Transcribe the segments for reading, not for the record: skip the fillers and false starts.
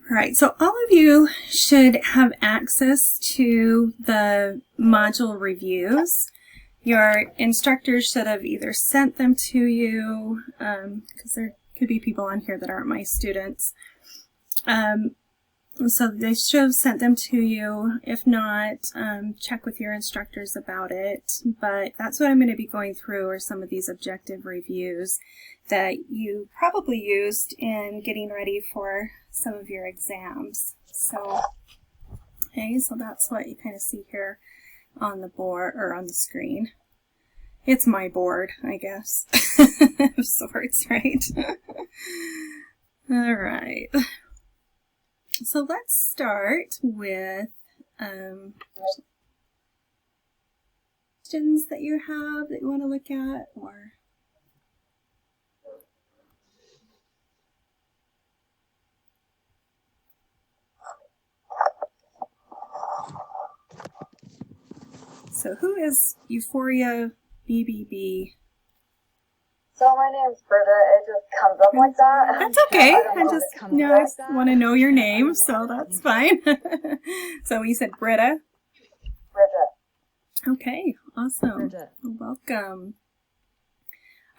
All right, so all of you should have access to the module reviews. Your instructors should have either sent them to you, because there could be people on here that aren't my students. So they should have sent them to you. If not, check with your instructors about it. But that's what I'm going to be going through, are some of these objective reviews that you probably used in getting ready for some of your exams. So, okay, so that's what you kind of see here on the board, or on the screen. It's my board, I guess, of sorts, right? All right. So let's start with questions that you have that you want to look at, or so who is Euphoria BBB? So my name's Britta. It just comes up like that. That's okay. I just want to know your name, so that's fine. So you said Britta? Bridget. Okay, awesome. Bridget. Welcome.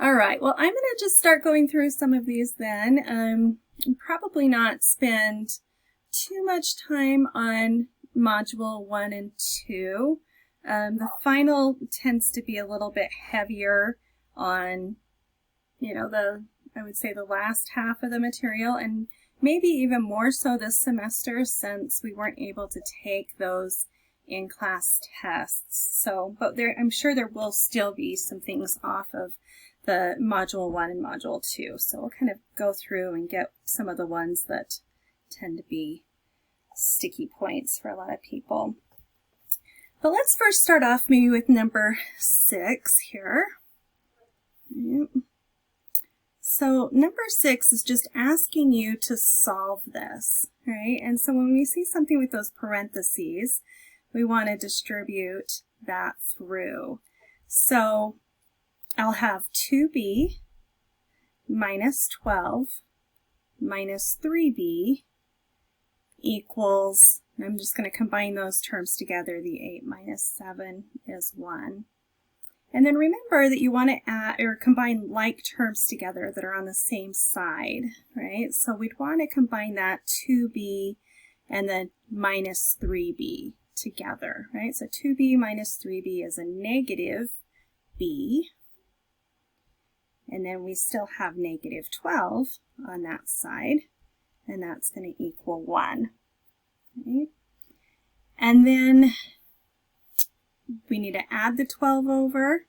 All right, well, I'm going to just start going through some of these then. Probably not spend too much time on Module 1 and 2. The final tends to be a little bit heavier on, you know, I would say the last half of the material, and maybe even more so this semester since we weren't able to take those in-class tests. So, but I'm sure there will still be some things off of the Module 1 and Module 2. So we'll kind of go through and get some of the ones that tend to be sticky points for a lot of people. But let's first start off maybe with number 6 here. So number 6 is just asking you to solve this, right? And so when we see something with those parentheses, we want to distribute that through. So I'll have 2b minus 12 minus 3b equals, and I'm just going to combine those terms together, the 8 minus 7 is 1. And then remember that you want to add or combine like terms together that are on the same side, right? So we'd want to combine that 2b and then minus 3b together, right? So 2b minus 3b is a negative b. And then we still have negative 12 on that side, and that's going to equal 1. Right? And then we need to add the 12 over,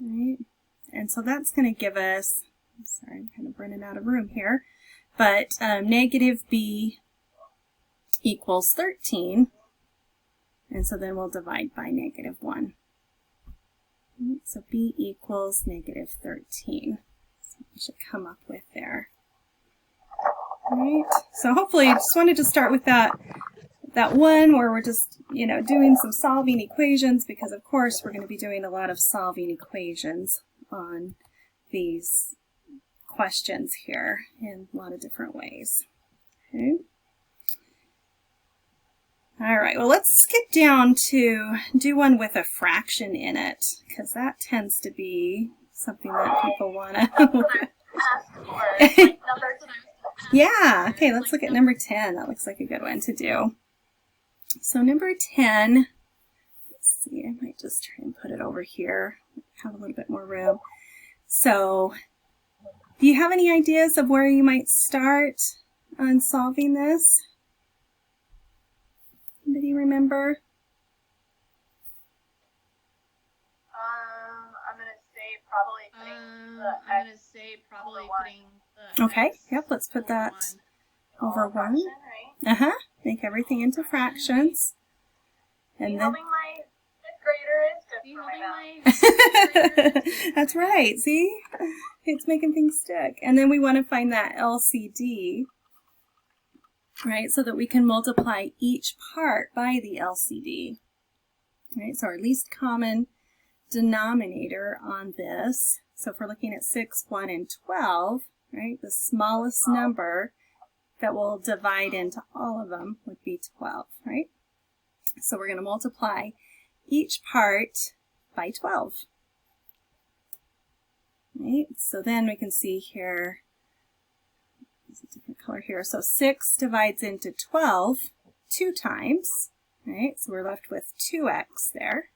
right? And so that's going to give us, sorry, I'm kind of running out of room here, but negative b equals 13, and so then we'll divide by negative 1. Right? So b equals negative 13. So we should come up with there. All right, so hopefully I just wanted to start with that one where we're just, you know, doing some solving equations, because of course we're going to be doing a lot of solving equations on these questions here in a lot of different ways. Okay. All right, well, let's skip down to do one with a fraction in it, because that tends to be something that people want to Yeah, okay, let's look at number 10. That looks like a good one to do. So number 10, let's see, I might just try and put it over here, have a little bit more room. So, do you have any ideas of where you might start on solving this? Anybody remember? I'm going to say probably putting the Okay, yep, let's put that over 1. Right? Make everything into fractions. And then My 5th grader is good for my math. that's right, see? It's making things stick. And then we want to find that LCD, right, so that we can multiply each part by the LCD. Right, so our least common denominator on this. So if we're looking at 6, 1, and 12, right, the smallest number that will divide into all of them would be 12, right? So we're going to multiply each part by 12. Right? So then we can see here, there's a different color here. So 6 divides into 12 2 times, right? So we're left with 2x there.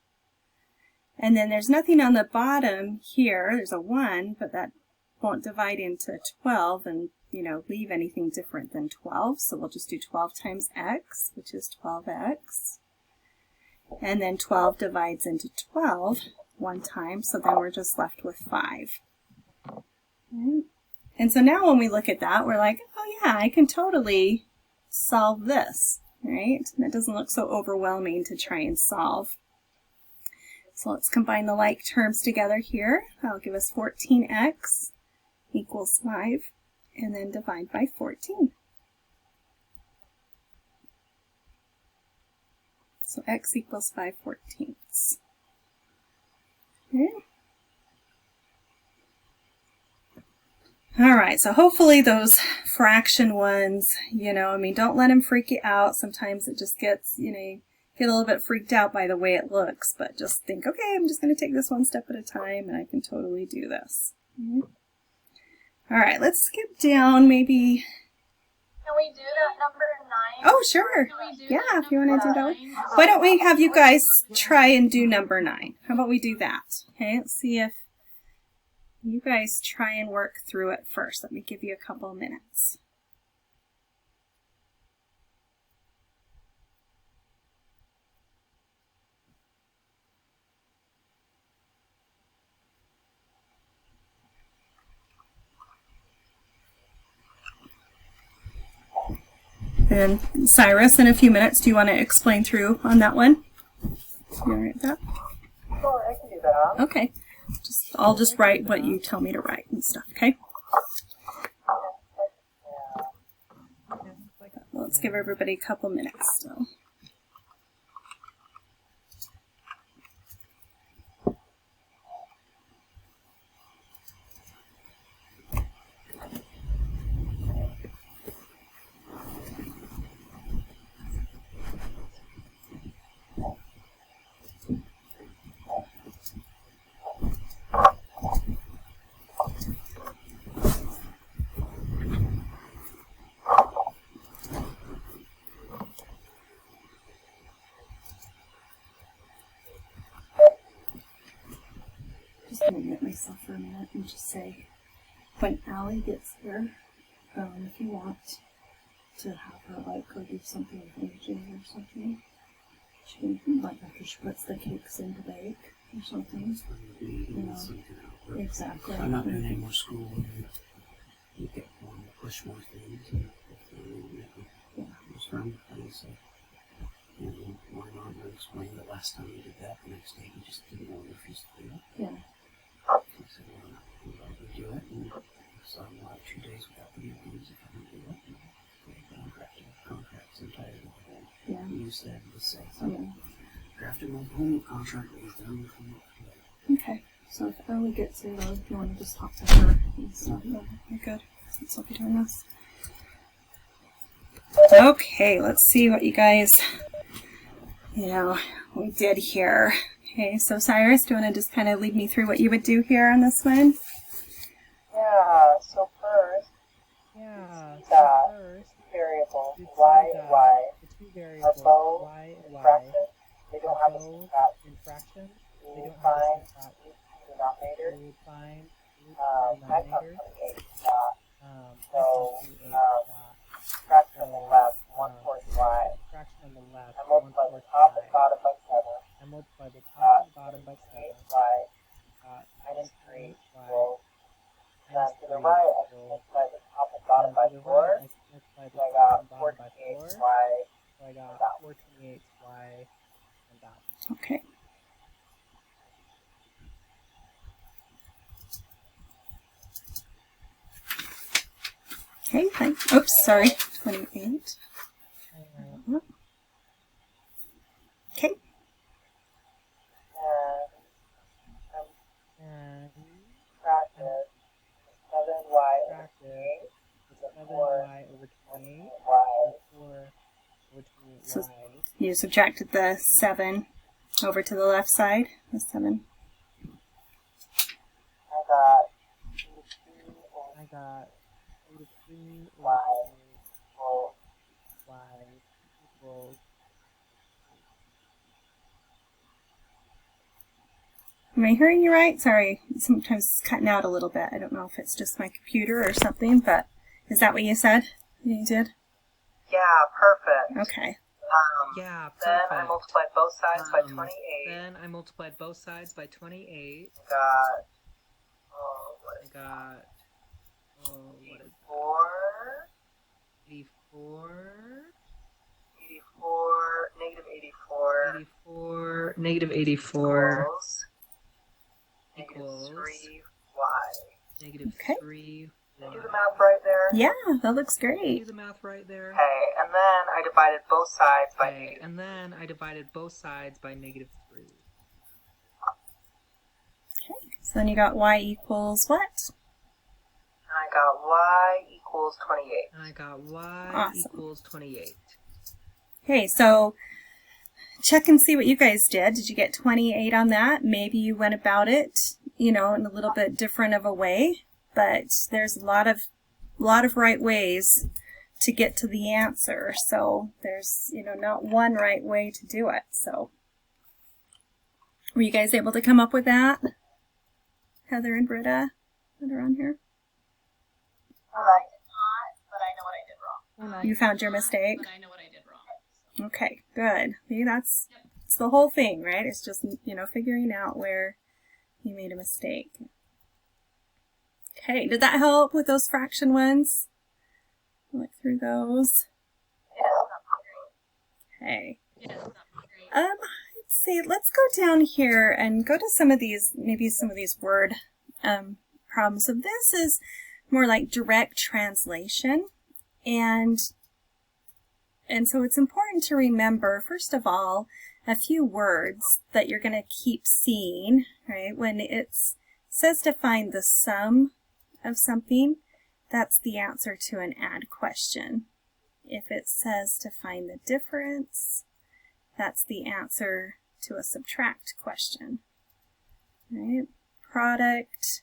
And then there's nothing on the bottom here. There's a 1, but that won't divide into 12 and, you know, leave anything different than 12. So we'll just do 12 times x, which is 12x. And then 12 divides into 12 one time, so then we're just left with 5. Right? And so now when we look at that, we're like, oh yeah, I can totally solve this, right? That doesn't look so overwhelming to try and solve. So let's combine the like terms together here. That'll give us 14x equals 5, and then divide by 14. So x equals 5/14. Okay. All right, so hopefully those fraction ones, you know, I mean, don't let them freak you out. Sometimes it just gets, you know, you get a little bit freaked out by the way it looks, but just think, okay, I'm just going to take this one step at a time, and I can totally do this. All right, let's skip down maybe. Can we do that number 9? Oh, sure. Yeah, if you want to do that one. Why don't we have you guys try and do number 9? How about we do that? Okay, let's see if you guys try and work through it first. Let me give you a couple of minutes. And Cyrus, in a few minutes, do you want to explain through on that one? You all right with that? Sure, I can do that. Okay. I'll just write what you tell me to write and stuff, okay? Let's give everybody a couple minutes still. Just going to mute myself for a minute and just say, when Allie gets here, if you want to have her like go do something with AJ or something, she can, like after she puts the cakes in to bake or something. You know, exactly. I'm not doing any more school. You get more, push more things. And, Yeah. I was trying to say, you know, my mom explained that last time we did that, the next day he just didn't want to refuse to do it. Yeah. I said, well, I'm going to do it. And so I'm like 2 days without the meetings if I don't do it. Contracts entitled. Yeah. You said the same thing. Drafted my whole contract was done from Okay. So if Ellie gets here, though, if you want to just talk to her and stuff, you're good. Since I'll be doing this. Okay, let's see what you guys, we did here. Okay, so Cyrus, do you want to just kind of lead me through what you would do here on this one? Yeah, so first, variables, y, are both in fraction. They don't have a subtract. We will find denominator. X on 28 dot. So, fraction on the left, 1/4 y. I multiply the top and bottom by 7. 8y minus 3 equals. Then to the right, I can multiply the top and bottom by 4. So I got 48y. I got 48y and that. Okay. Okay, fine. Oops, sorry. 28. Okay. And practice 7y over 28 is a 4 over 28 So y. you subtracted the 7 over to the left side, the 7. I got 83 y equals. Am I hearing you right? Sorry, sometimes it's cutting out a little bit. I don't know if it's just my computer or something, but is that what you said? You did? Yeah, perfect. Okay. Yeah, Then perfect. I multiplied both sides by 28. Then I multiplied both sides by 28. Got, I got, what is 84, 84, 84, negative 84, 84, negative 84 equals equals 3y. negative Okay. 3y. Did I do the math right there? Yeah, that looks Do great. the math right there. Okay, and then I divided both sides by Okay, negative. and then I divided both sides by negative 3. Okay, so then you got y equals what? And I got y equals 28. And I got y Awesome. equals 28. Okay, so check and see what you guys did. Did you get 28 on that? Maybe you went about it, you know, in a little bit different of a way, but there's a lot of right ways to get to the answer. So there's, you know, not one right way to do it. So were you guys able to come up with that? Heather and Britta that are on here? I did not, but I know what I did wrong. You found your mistake? But I know what I did wrong. Okay, good. See, that's it's the whole thing, right? It's just, you know, figuring out where you made a mistake. Okay, did that help with those fraction ones? Look through those. Okay. Yes, that was great. I'd say let's go down here and go to some of these, maybe some of these word problems. So this is more like direct translation, and so it's important to remember, first of all, a few words that you're going to keep seeing, right? When it says to find the sum of something, that's the answer to an add question. If it says to find the difference, that's the answer to a subtract question, right? Product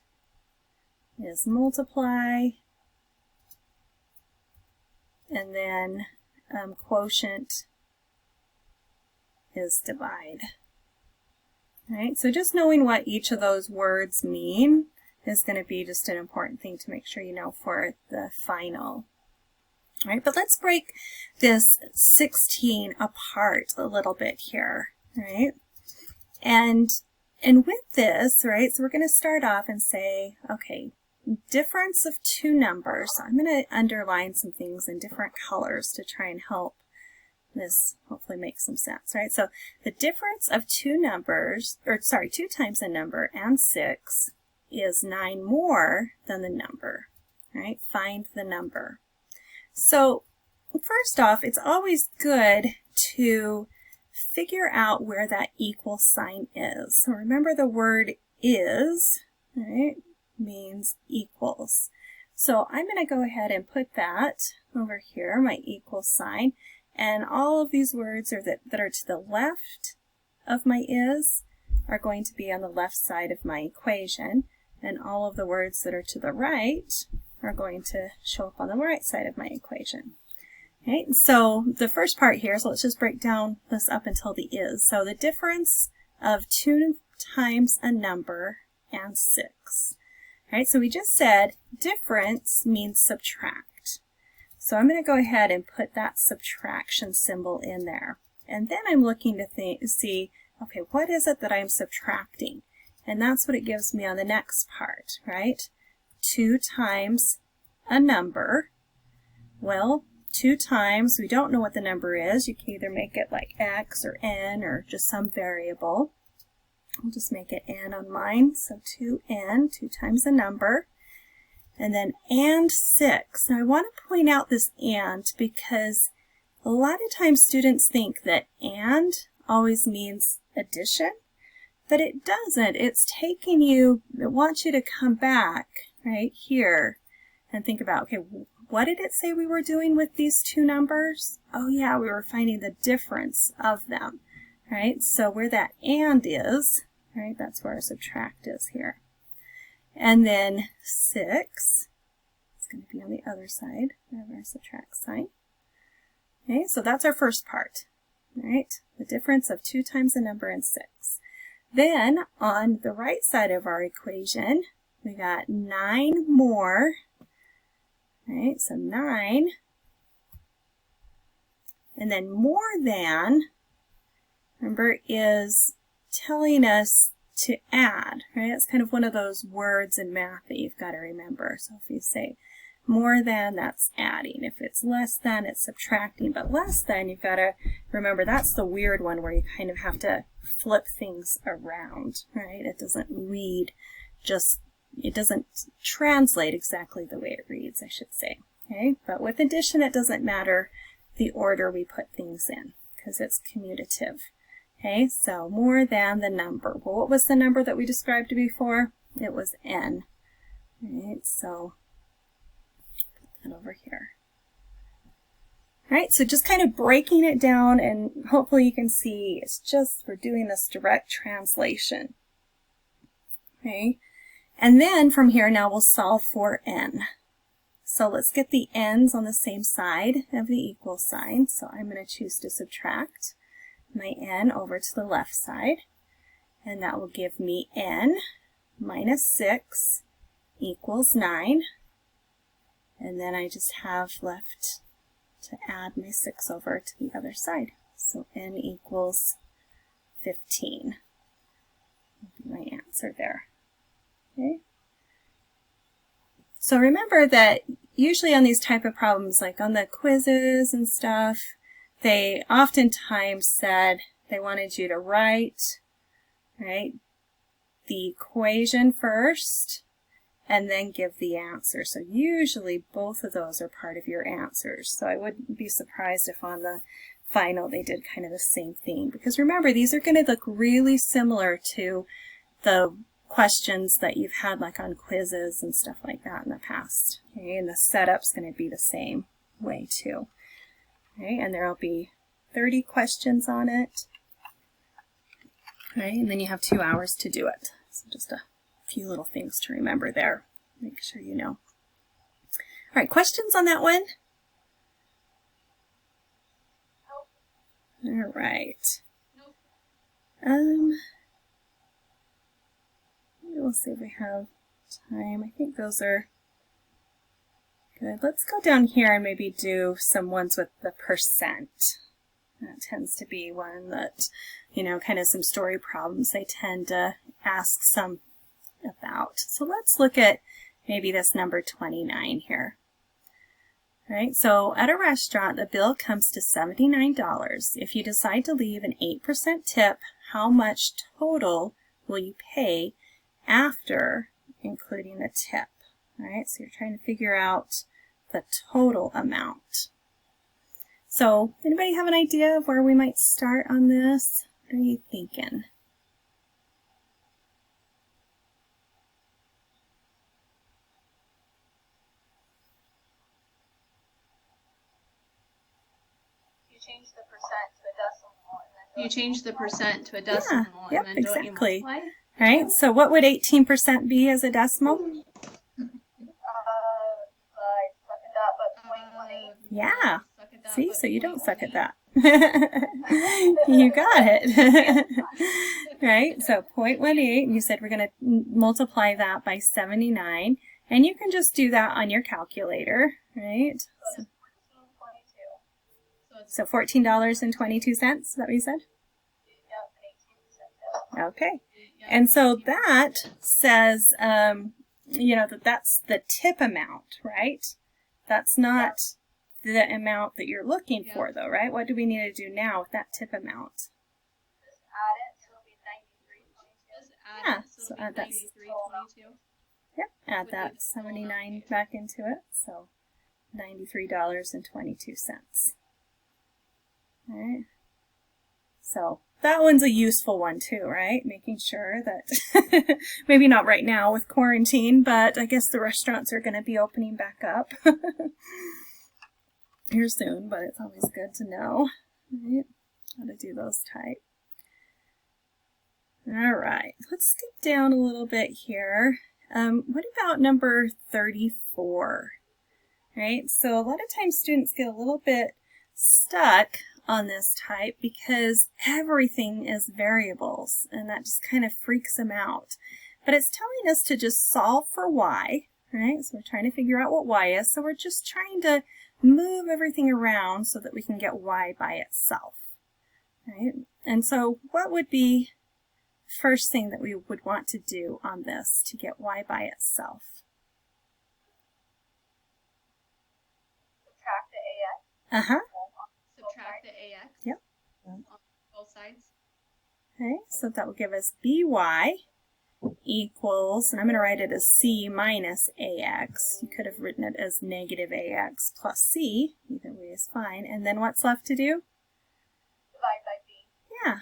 is multiply, and then quotient is divide. All right, so just knowing what each of those words mean is going to be just an important thing to make sure you know for the final. All right, but let's break this 16 apart a little bit here, right? And with this, right, so we're going to start off and say, okay, difference of two numbers. So I'm going to underline some things in different colors to try and help this hopefully make some sense, right? So the difference of two numbers, or sorry, 2 times a number and 6 is 9 more than the number, right? Find the number. So first off, it's always good to figure out where that equal sign is. So remember the word is, right, means equals. So I'm going to go ahead and put that over here, my equal sign, and all of these words that are to the left of my is are going to be on the left side of my equation, and all of the words that are to the right are going to show up on the right side of my equation. Okay, so the first part here, so let's just break down this up until the is. So the difference of 2 times a number and 6. All right, so we just said difference means subtract. So I'm going to go ahead and put that subtraction symbol in there. And then I'm looking to see, okay, what is it that I'm subtracting? And that's what it gives me on the next part, right? 2 times a number. Well, 2 times, we don't know what the number is. You can either make it like x or n or just some variable. I'll just make it n on mine. So 2n, 2 times a number. And then and 6. Now I want to point out this and because a lot of times students think that and always means addition, but it doesn't. It's taking you, it wants you to come back right here and think about, okay, what did it say we were doing with these two numbers? oh yeah, we were finding the difference of them, right? So where that and is, right, that's where our subtract is here. And then 6 is going to be on the other side of our subtract sign. Okay, so that's our first part, right? The difference of 2 times the number and 6. Then on the right side of our equation, we got 9 more, right? So 9, and then more than, remember, is telling us to add, right? It's kind of one of those words in math that you've got to remember. So if you say more than, that's adding. If it's less than, it's subtracting. But less than, you've got to remember, that's the weird one where you kind of have to flip things around, right? It doesn't read just, it doesn't translate exactly the way it reads, I should say. Okay, but with addition, it doesn't matter the order we put things in because it's commutative. Okay, so more than the number. Well, what was the number that we described before? It was n. Right, so put that over here. All right, so just kind of breaking it down, and hopefully you can see it's just, we're doing this direct translation. Okay, and then from here now we'll solve for n. So let's get the n's on the same side of the equal sign. So I'm going to choose to subtract my n over to the left side, and that will give me n minus 6 equals 9, and then I just have left to add my 6 over to the other side. So n equals 15 will be my answer there. Okay. So remember that usually on these type of problems, like on the quizzes and stuff, they oftentimes said they wanted you to write, right, the equation first and then give the answer. So usually both of those are part of your answers. So I wouldn't be surprised if on the final they did kind of the same thing. Because remember, these are going to look really similar to the questions that you've had like on quizzes and stuff like that in the past. Okay, and the setup's going to be the same way too. Okay, and there will be 30 questions on it. Okay, and then you have 2 hours to do it. So just a few little things to remember there. Make sure you know. All right, questions on that one? All right. We'll see if we have time. I think those are good. Let's go down here and maybe do some ones with the percent. That tends to be one that, you know, kind of some story problems they tend to ask some about. So let's look at maybe this number 29 here. All right, so at a restaurant, the bill comes to $79. If you decide to leave an 8% tip, how much total will you pay after including the tip? All right, so you're trying to figure out the total amount. So anybody have an idea of where we might start on this? What are you thinking? You change the percent to a decimal and then don't you multiply? All right, so what would 18% be as a decimal? Yeah. See, so you don't suck at that. You got it. Right, so 0.18, you said we're going to multiply that by 79, and you can just do that on your calculator, right? So $14.22, is that what you said? Okay. And so that says, you know, that's the tip amount, right? That's not the amount that you're looking for, though, right? What do we need to do now with that tip amount? Just add it, so it'll be 93.22. Yeah, so add that. 93.22. Yep, add that 79 back into it, so $93.22. All right. So that one's a useful one too, right? Making sure that, maybe not right now with quarantine, but I guess the restaurants are going to be opening back up. here soon, but it's always good to know, right, how to do those type. All right, let's skip down a little bit here. What about number 34? Right, so a lot of times students get a little bit stuck on this type because everything is variables, and that just kind of freaks them out. But it's telling us to just solve for y, right? So we're trying to figure out what y is, so we're just trying to move everything around so that we can get y by itself, right? And so what would be the first thing that we would want to do on this to get y by itself? Subtract the AX. Subtract the AX. Yep. On both sides. Okay, so that will give us by equals, and I'm going to write it as c minus ax. You could have written it as negative ax plus c. Either way is fine. And then what's left to do? Divide by b. Yeah.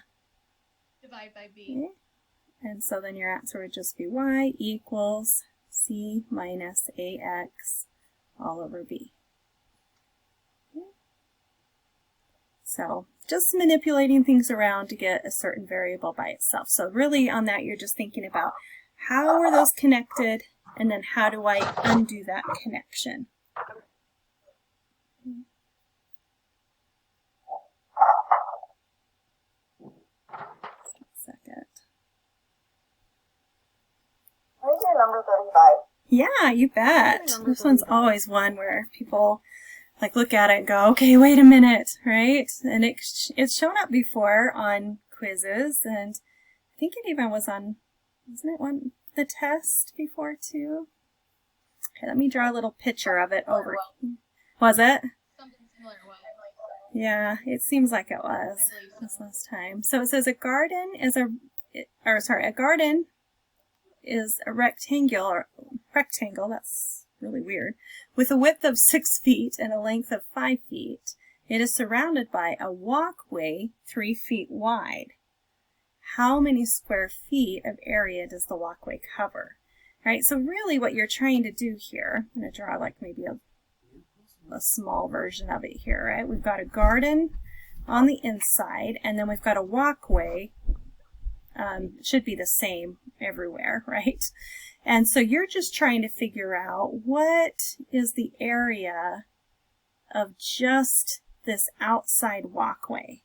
Divide by b. Okay. And so then your answer would just be y equals c minus ax all over b. Okay. So just manipulating things around to get a certain variable by itself. So really on that, you're just thinking about how are those connected, and then how do I undo that connection? Second. Can we do number 35? Yeah, you bet. This one's always one where people like look at it and go, okay, wait a minute, right? And it's shown up before on quizzes, and I think it even was on, wasn't it on the test before too? Okay, let me draw a little picture of it over. Was it? Something similar was. Yeah, it seems like it was this last time. So it says a garden is a garden is a rectangle, that's really weird, with a width of 6 feet and a length of 5 feet. It is surrounded by a walkway 3 feet wide. How many square feet of area does the walkway cover? Right, so really what you're trying to do here, I'm going to draw like maybe a small version of it here, right? We've got a garden on the inside, and then we've got a walkway. Should be the same everywhere, right? And so you're just trying to figure out what is the area of just this outside walkway,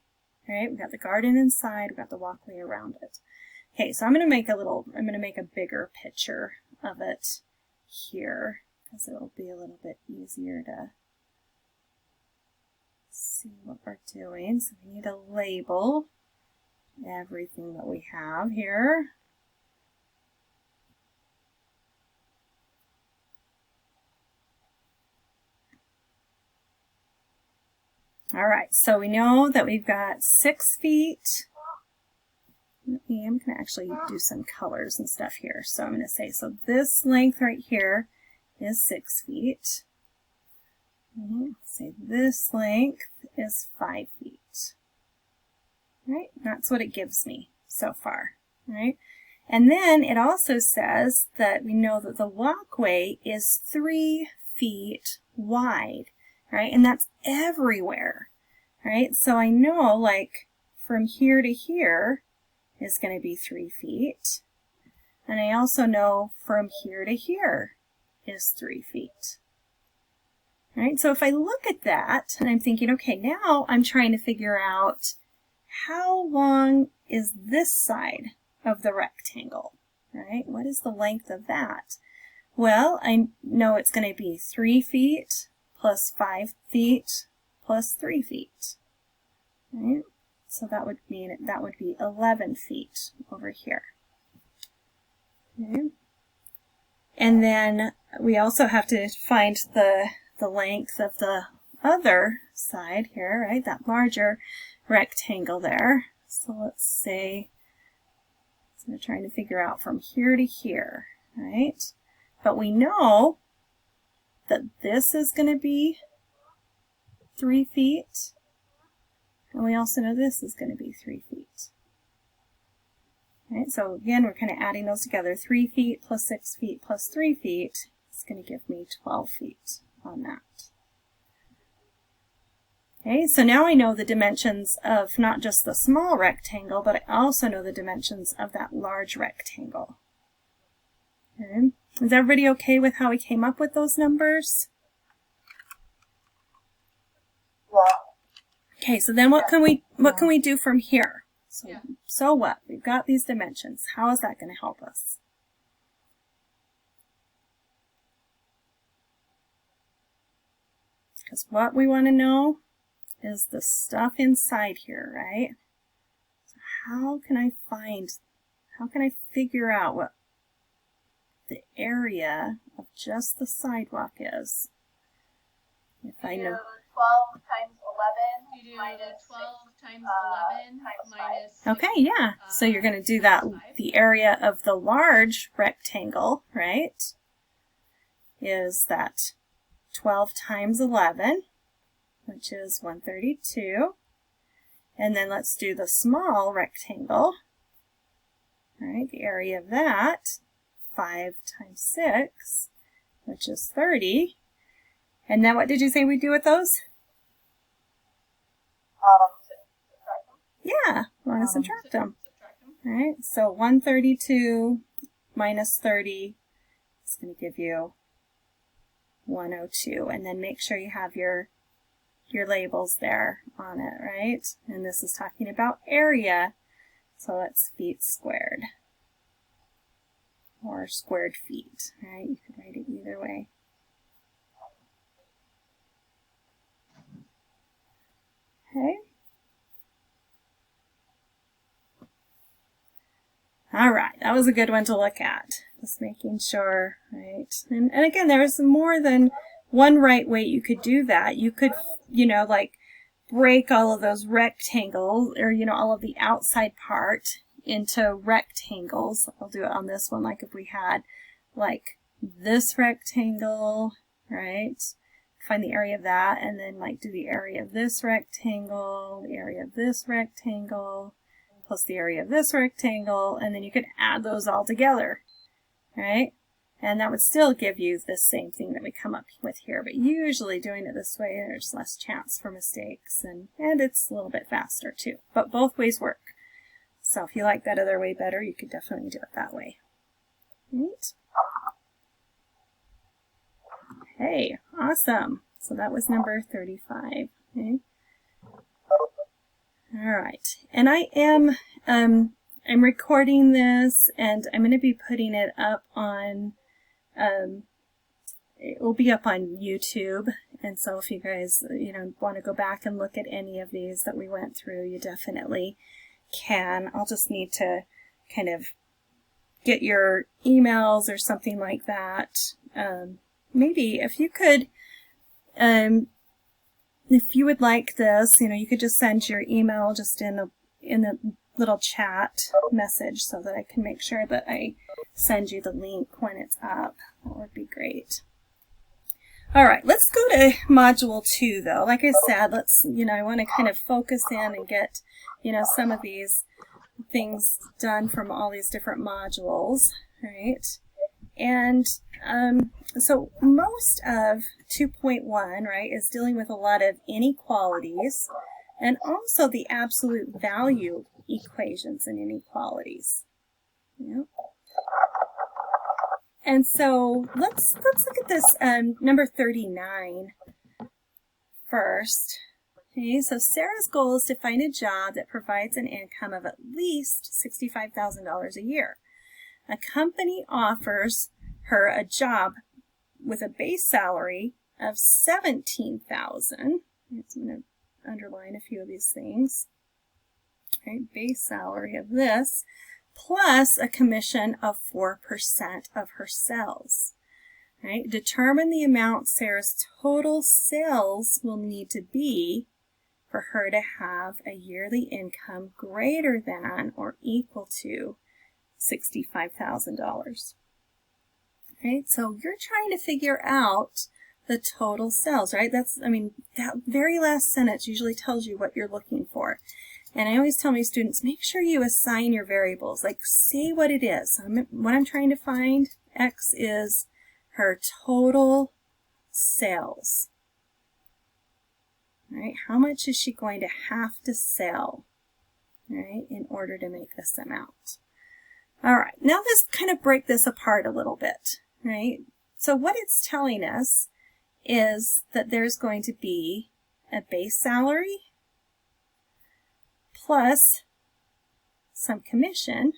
right? We've got the garden inside, we've got the walkway around it. Okay, so I'm going to make a bigger picture of it here, because it'll be a little bit easier to see what we're doing. So we need to label everything that we have here. All right, so we know that we've got 6 feet. I'm going to actually do some colors and stuff here. So I'm going to say, so this length right here is 6 feet. Say this length is 5 feet. Right? That's what it gives me so far. Right? And then it also says that we know that the walkway is 3 feet wide. Right? And that's everywhere. Right? So I know, like, from here to here is going to be 3 feet. And I also know from here to here is 3 feet. Right? So if I look at that and I'm thinking, okay, now I'm trying to figure out how long is this side of the rectangle, right? What is the length of that? Well, I know it's going to be 3 feet plus 5 feet plus 3 feet, right? So that would mean that would be 11 feet over here. Okay. And then we also have to find the length of the other side here, right? That larger rectangle there. So let's say, so we're trying to figure out from here to here, right? But we know that this is going to be 3 feet, and we also know this is going to be 3 feet. Right, so again, we're kind of adding those together. 3 feet plus 6 feet plus 3 feet is going to give me 12 feet on that. Okay, so now I know the dimensions of not just the small rectangle, but I also know the dimensions of that large rectangle. Okay. Is everybody okay with how we came up with those numbers? Okay, so then what can we do from here? So what? We've got these dimensions. How is that going to help us? Because what we want to know is the stuff inside here, right? So how can I figure out what the area of just the sidewalk is? If I know 12 times 11 You do minus 12 times 11 minus 6, okay, yeah. So you're going to do that, the area of the large rectangle, right, is that 12 times 11, which is 132. And then let's do the small rectangle. All right, the area of that, 5 times 6, which is 30. And then what did you say we do with those? subtract them. Yeah, we want to subtract them. All right, so 132 minus 30 is going to give you 102. And then make sure you have your labels there on it, right? And this is talking about area, so it's feet squared. Or squared feet, right? You could write it either way. Okay. All right, that was a good one to look at. Just making sure, right? And again, there's more than one right way you could do that. You could, you know, like break all of those rectangles, or, you know, all of the outside part into rectangles. I'll do it on this one, like if we had like this rectangle, right? Find the area of that, and then like do the area of this rectangle, the area of this rectangle, plus the area of this rectangle, and then you could add those all together, right? And that would still give you the same thing that we come up with here, but usually doing it this way, there's less chance for mistakes, and it's a little bit faster too. But both ways work. So if you like that other way better, you could definitely do it that way. Right? Okay, awesome. So that was number 35. Okay. All right, and I am I'm recording this, and I'm going to be putting it up on. It will be up on YouTube, and so if you guys, you know, want to go back and look at any of these that we went through, you definitely can. I'll just need to kind of get your emails or something like that. Maybe if you could, if you would like this, you know, you could just send your email just in the little chat message so that I can make sure that I send you the link when it's up. That would be great. All right, let's go to Module 2 though. Like I said, let's, you know, I want to kind of focus in and get, you know, some of these things done from all these different modules, right? And so most of 2.1, right, is dealing with a lot of inequalities and also the absolute value equations and inequalities. Yep. And so let's look at this number 39 first. Okay, so Sarah's goal is to find a job that provides an income of at least $65,000 a year. A company offers her a job with a base salary of $17,000. I'm going to underline a few of these things. Okay, base salary of this, plus a commission of 4% of her sales. Right? Determine the amount Sarah's total sales will need to be for her to have a yearly income greater than or equal to $65,000. Right? So you're trying to figure out the total sales, right? That's, I mean, that very last sentence usually tells you what you're looking for. And I always tell my students, make sure you assign your variables, like say what it is. What I'm trying to find, X is her total sales. Right? right? How much is she going to have to sell, right, in order to make this amount? All right, now let's kind of break this apart a little bit, right? So what it's telling us is that there's going to be a base salary plus some commission,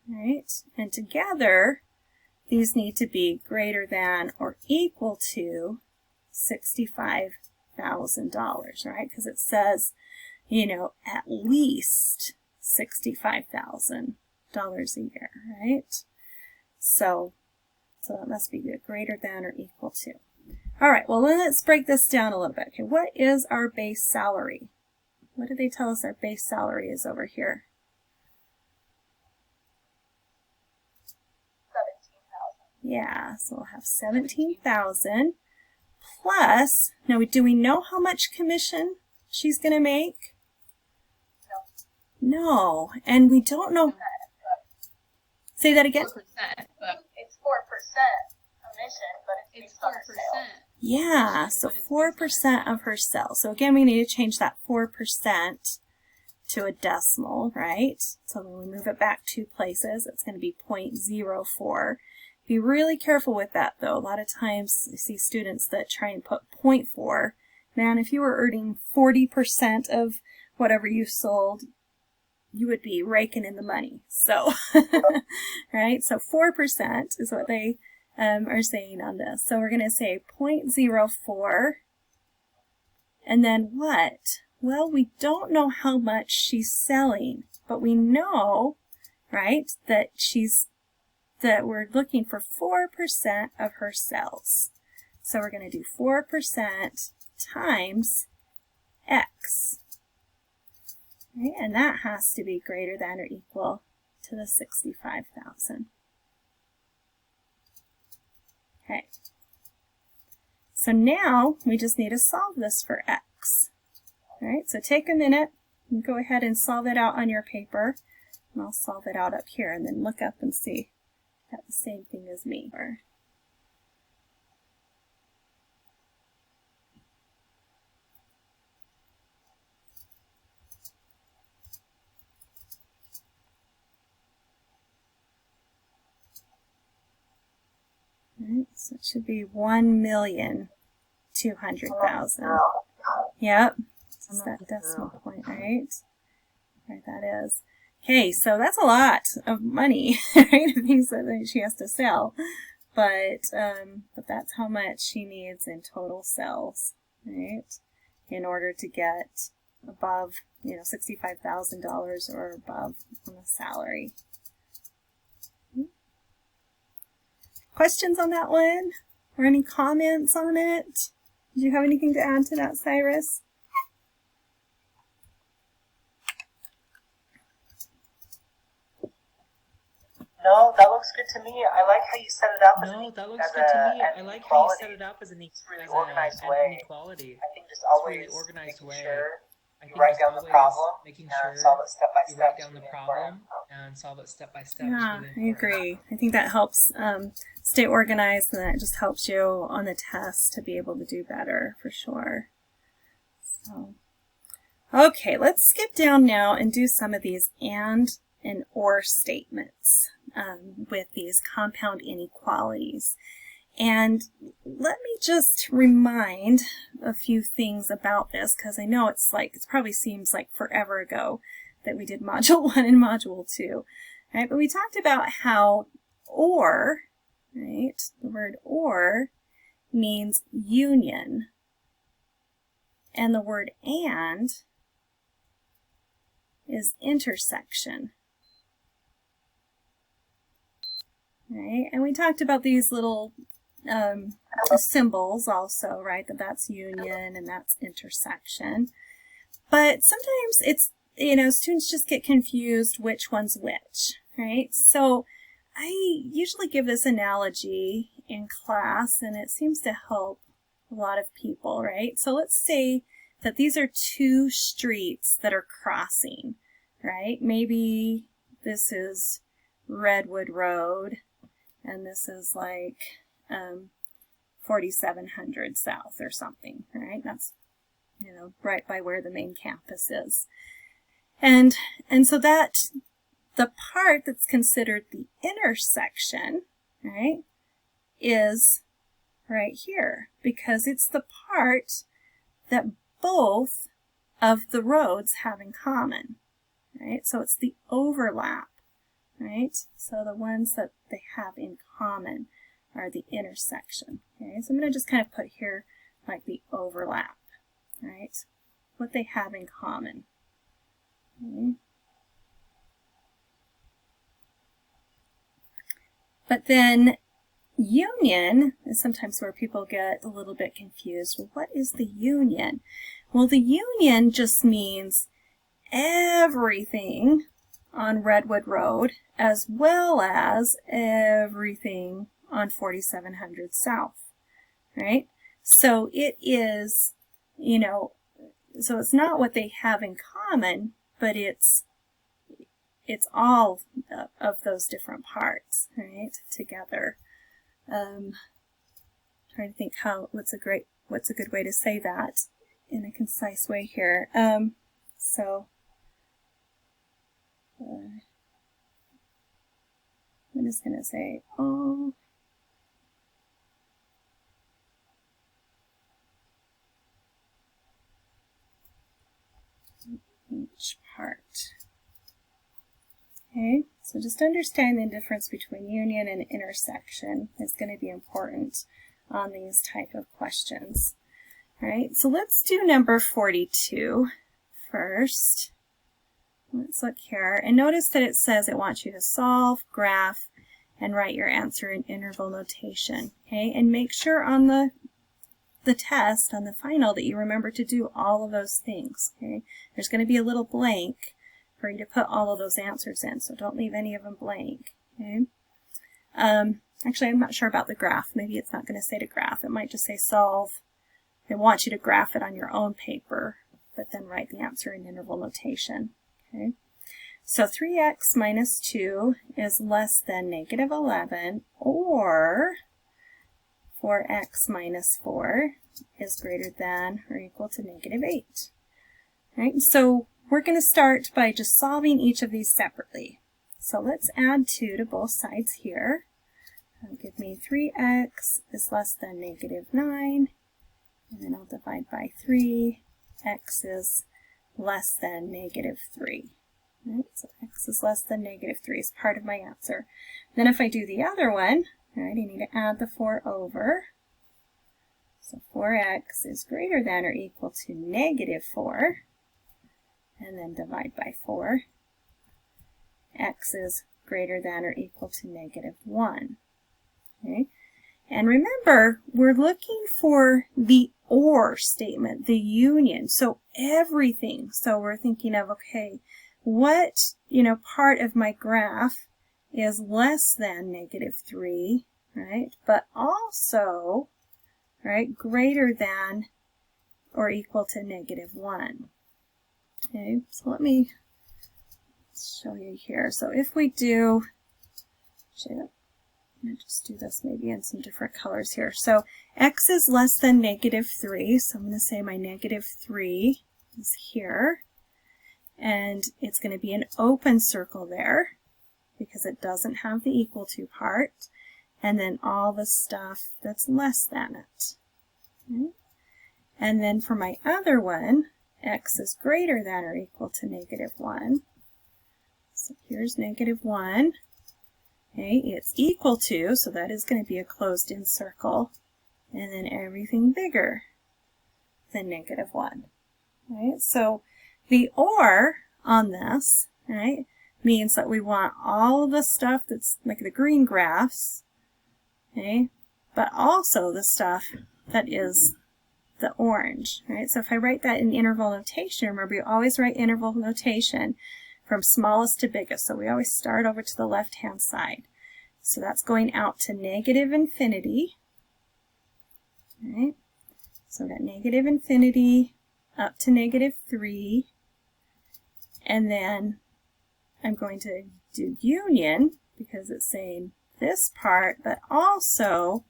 right? And together, these need to be greater than or equal to $65,000, right? Because it says, you know, at least $65,000 a year, right? So that must be greater than or equal to. All right, well, then let's break this down a little bit. Okay, what is our base salary? What do they tell us our base salary is over here? 17,000. Yeah, so we'll have 17,000 plus, now do we know how much commission she's going to make? No, and we don't know. Say that again? 4%, but It's 4% commission, but it's it's based on her 4%. sales. Yeah, so 4% of her sales. So again, we need to change that 4% to a decimal, right? So when we move it back 2 places, it's going to be 0.04. Be really careful with that, though. A lot of times you see students that try and put 0.4. Man, if you were earning 40% of whatever you sold, you would be raking in the money. So, right? So 4% is what they are saying on this. So we're going to say 0.04. And then what? Well, we don't know how much she's selling, but we know, right, that we're looking for 4% of her sales. So we're going to do 4% times X. Right? And that has to be greater than or equal to the 65,000. Okay. So now we just need to solve this for X. All right, so take a minute and go ahead and solve it out on your paper. And I'll solve it out up here and then look up and see if that's the same thing as me. Right, so it should be 1,200,000. Yep, it's that decimal point, right? Right, that is. Okay, so that's a lot of money, right? Things that she has to sell, but that's how much she needs in total sales, right? In order to get above, you know, $65,000 or above on the salary. Questions on that one? Or any comments on it? Did you have anything to add to that, Cyrus? No, that looks good to me. I like how you set it up as No, an that looks good to me. I like how you set it up as an really organized way. inequality. I think just It's always really organized making way. sure I you think write just down the always problem making and sure solve it step by you step. write down the problem and solve it step by step. Yeah, Is I really agree. I think that helps stay organized, and that just helps you on the test to be able to do better, for sure. So, okay, let's skip down now and do some of these and or statements with these compound inequalities. And let me just remind a few things about this, because I know it probably seems like forever ago that we did Module 1 and Module 2. Right? But we talked about how or, right, the word or means union, and the word and is intersection. Right? And we talked about these little symbols also, right? That's union and that's intersection. But sometimes it's, you know, students just get confused which one's which, right? So I usually give this analogy in class, and it seems to help a lot of people, right? So let's say that these are two streets that are crossing, right? Maybe this is Redwood Road, and this is like 4700 South or something, right? right? That's, you know, right by where the main campus is. And so that, the part that's considered the intersection, right, is right here, because it's the part that both of the roads have in common, right? So it's the overlap, right? So the ones that they have in common are the intersection, okay? So I'm going to just kind of put here like the overlap, right? What they have in common. Okay. But then union is sometimes where people get a little bit confused. Well, what is the union? Well, the union just means everything on Redwood Road as well as everything on 4700 South, right? So it is, you know, so it's not what they have in common, but it's all of those different parts, right, together. Trying to think what's a good way to say that in a concise way here. So I'm just going to say all each part. Okay, so just understand the difference between union and intersection is going to be important on these type of questions. All right, so let's do number 42 first. Let's look here, and notice that it says it wants you to solve, graph, and write your answer in interval notation. Okay, and make sure on the test, on the final, that you remember to do all of those things. Okay, there's going to be a little blank for you to put all of those answers in, so don't leave any of them blank. Okay. Actually, I'm not sure about the graph. Maybe it's not going to say to graph. It might just say solve. They want you to graph it on your own paper, but then write the answer in interval notation. Okay. So 3x minus 2 is less than negative 11, or 4x minus 4 is greater than or equal to negative 8. Right? So we're going to start by just solving each of these separately. So let's add 2 to both sides here. That'll give me 3x is less than negative 9, and then I'll divide by 3. X is less than negative 3. Right? So x is less than negative 3 is part of my answer. Then if I do the other one, right, I need to add the 4 over. So 4x is greater than or equal to negative 4. And then divide by 4. X is greater than or equal to negative 1. Okay? And remember, we're looking for the OR statement, the union. So everything. So we're thinking of, okay, what, part of my graph is less than negative 3, right? But also, right, greater than or equal to negative 1. Okay, so let me show you here. So if we do, I'm going to just do this maybe in some different colors here. So x is less than negative 3, so I'm going to say my negative 3 is here. And it's going to be an open circle there because it doesn't have the equal to part. And then all the stuff that's less than it. Okay. And then for my other one, x is greater than or equal to negative 1. So here's negative 1. Okay, it's equal to, so that is going to be a closed-in circle. And then everything bigger than negative 1. Right? So the OR on this, right, means that we want all of the stuff that's like the green graphs, okay, but also the stuff that is the orange, right? So if I write that in interval notation, remember you always write interval notation from smallest to biggest, so we always start over to the left-hand side. So that's going out to negative infinity, right? So we've got negative infinity up to negative 3, and then I'm going to do union because it's saying this part, but also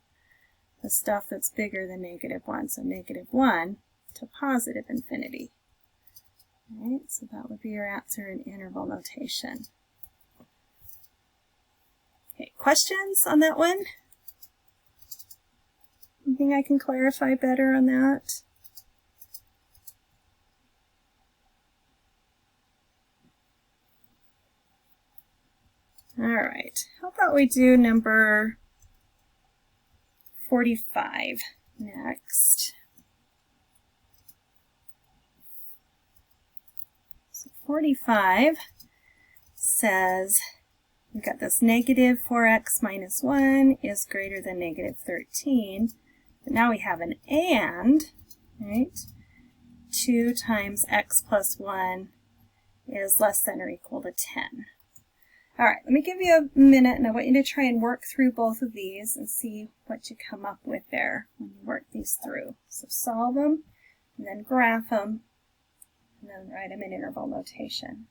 the stuff that's bigger than negative 1. So negative 1 to positive infinity. All right, so that would be your answer in interval notation. Okay, questions on that one? Anything I can clarify better on that? All right, how about we do number 45 next. So 45 says we've got this negative 4x minus 1 is greater than negative 13. But now we have an and, right? 2 times x plus 1 is less than or equal to 10. All right, let me give you a minute, and I want you to try and work through both of these and see what you come up with there when you work these through. So solve them, and then graph them, and then write them in interval notation.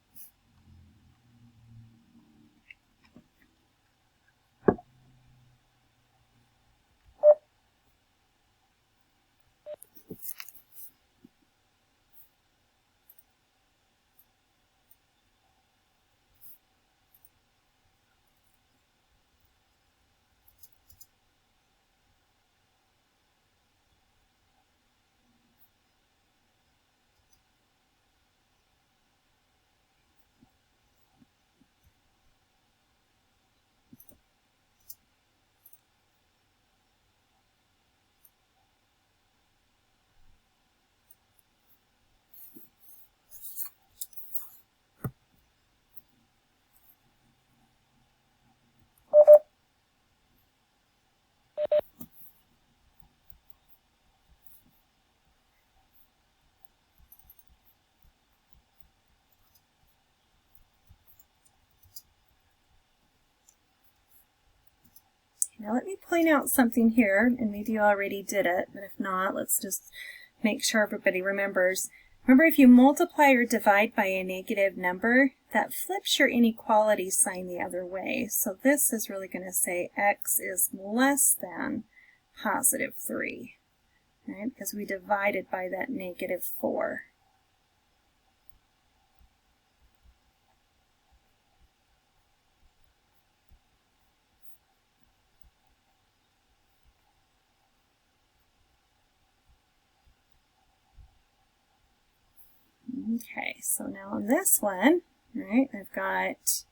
Now let me point out something here, and maybe you already did it, but if not, let's just make sure everybody remembers. Remember, if you multiply or divide by a negative number, that flips your inequality sign the other way. So this is really going to say x is less than positive 3, right? Because we divided by that negative 4. Okay, so now on this one, right, I've got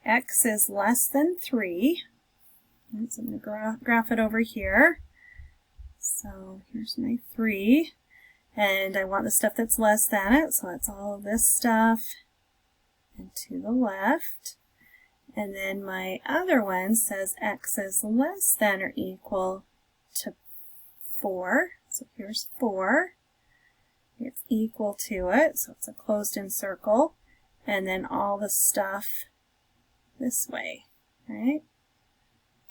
x is less than 3. Right, so I'm going to graph it over here. So here's my 3, and I want the stuff that's less than it, so that's all of this stuff and to the left. And then my other one says x is less than or equal to 4. So here's 4. It's equal to it, so it's a closed-in circle, and then all the stuff this way, right?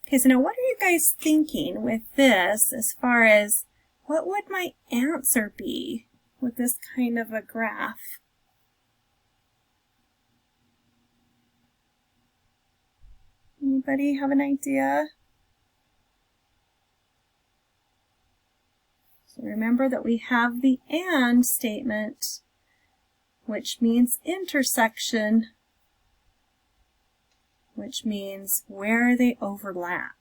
Okay, so now what are you guys thinking with this as far as what would my answer be with this kind of a graph? Anybody have an idea? Remember that we have the and statement, which means intersection, which means where they overlap.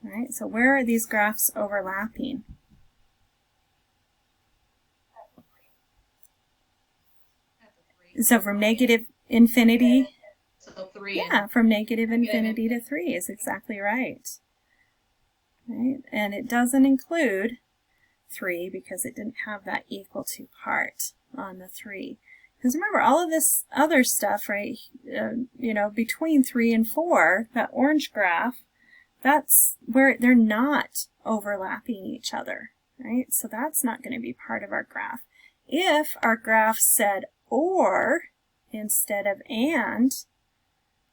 All right, so where are these graphs overlapping? So from negative infinity, so 3. Yeah, from negative infinity to 3 is exactly right. Right? And it doesn't include 3 because it didn't have that equal to part on the 3. Because remember, all of this other stuff, right, you know, between 3 and 4, that orange graph, that's where they're not overlapping each other, right? So that's not going to be part of our graph. If our graph said or instead of and,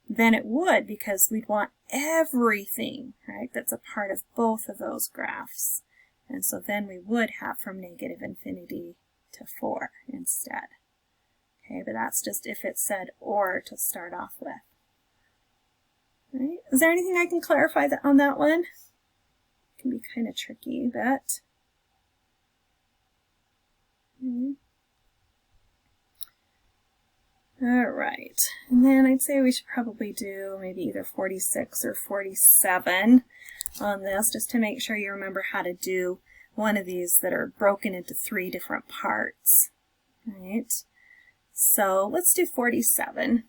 then it would, because we'd want everything, right, that's a part of both of those graphs. And so then we would have from negative infinity to 4 instead. Okay, but that's just if it said or to start off with. Right? Is there anything I can clarify on that one? can be kind of tricky, but all right, and then I'd say we should probably do maybe either 46 or 47 on this, just to make sure you remember how to do one of these that are broken into 3 different parts. All right, so let's do 47.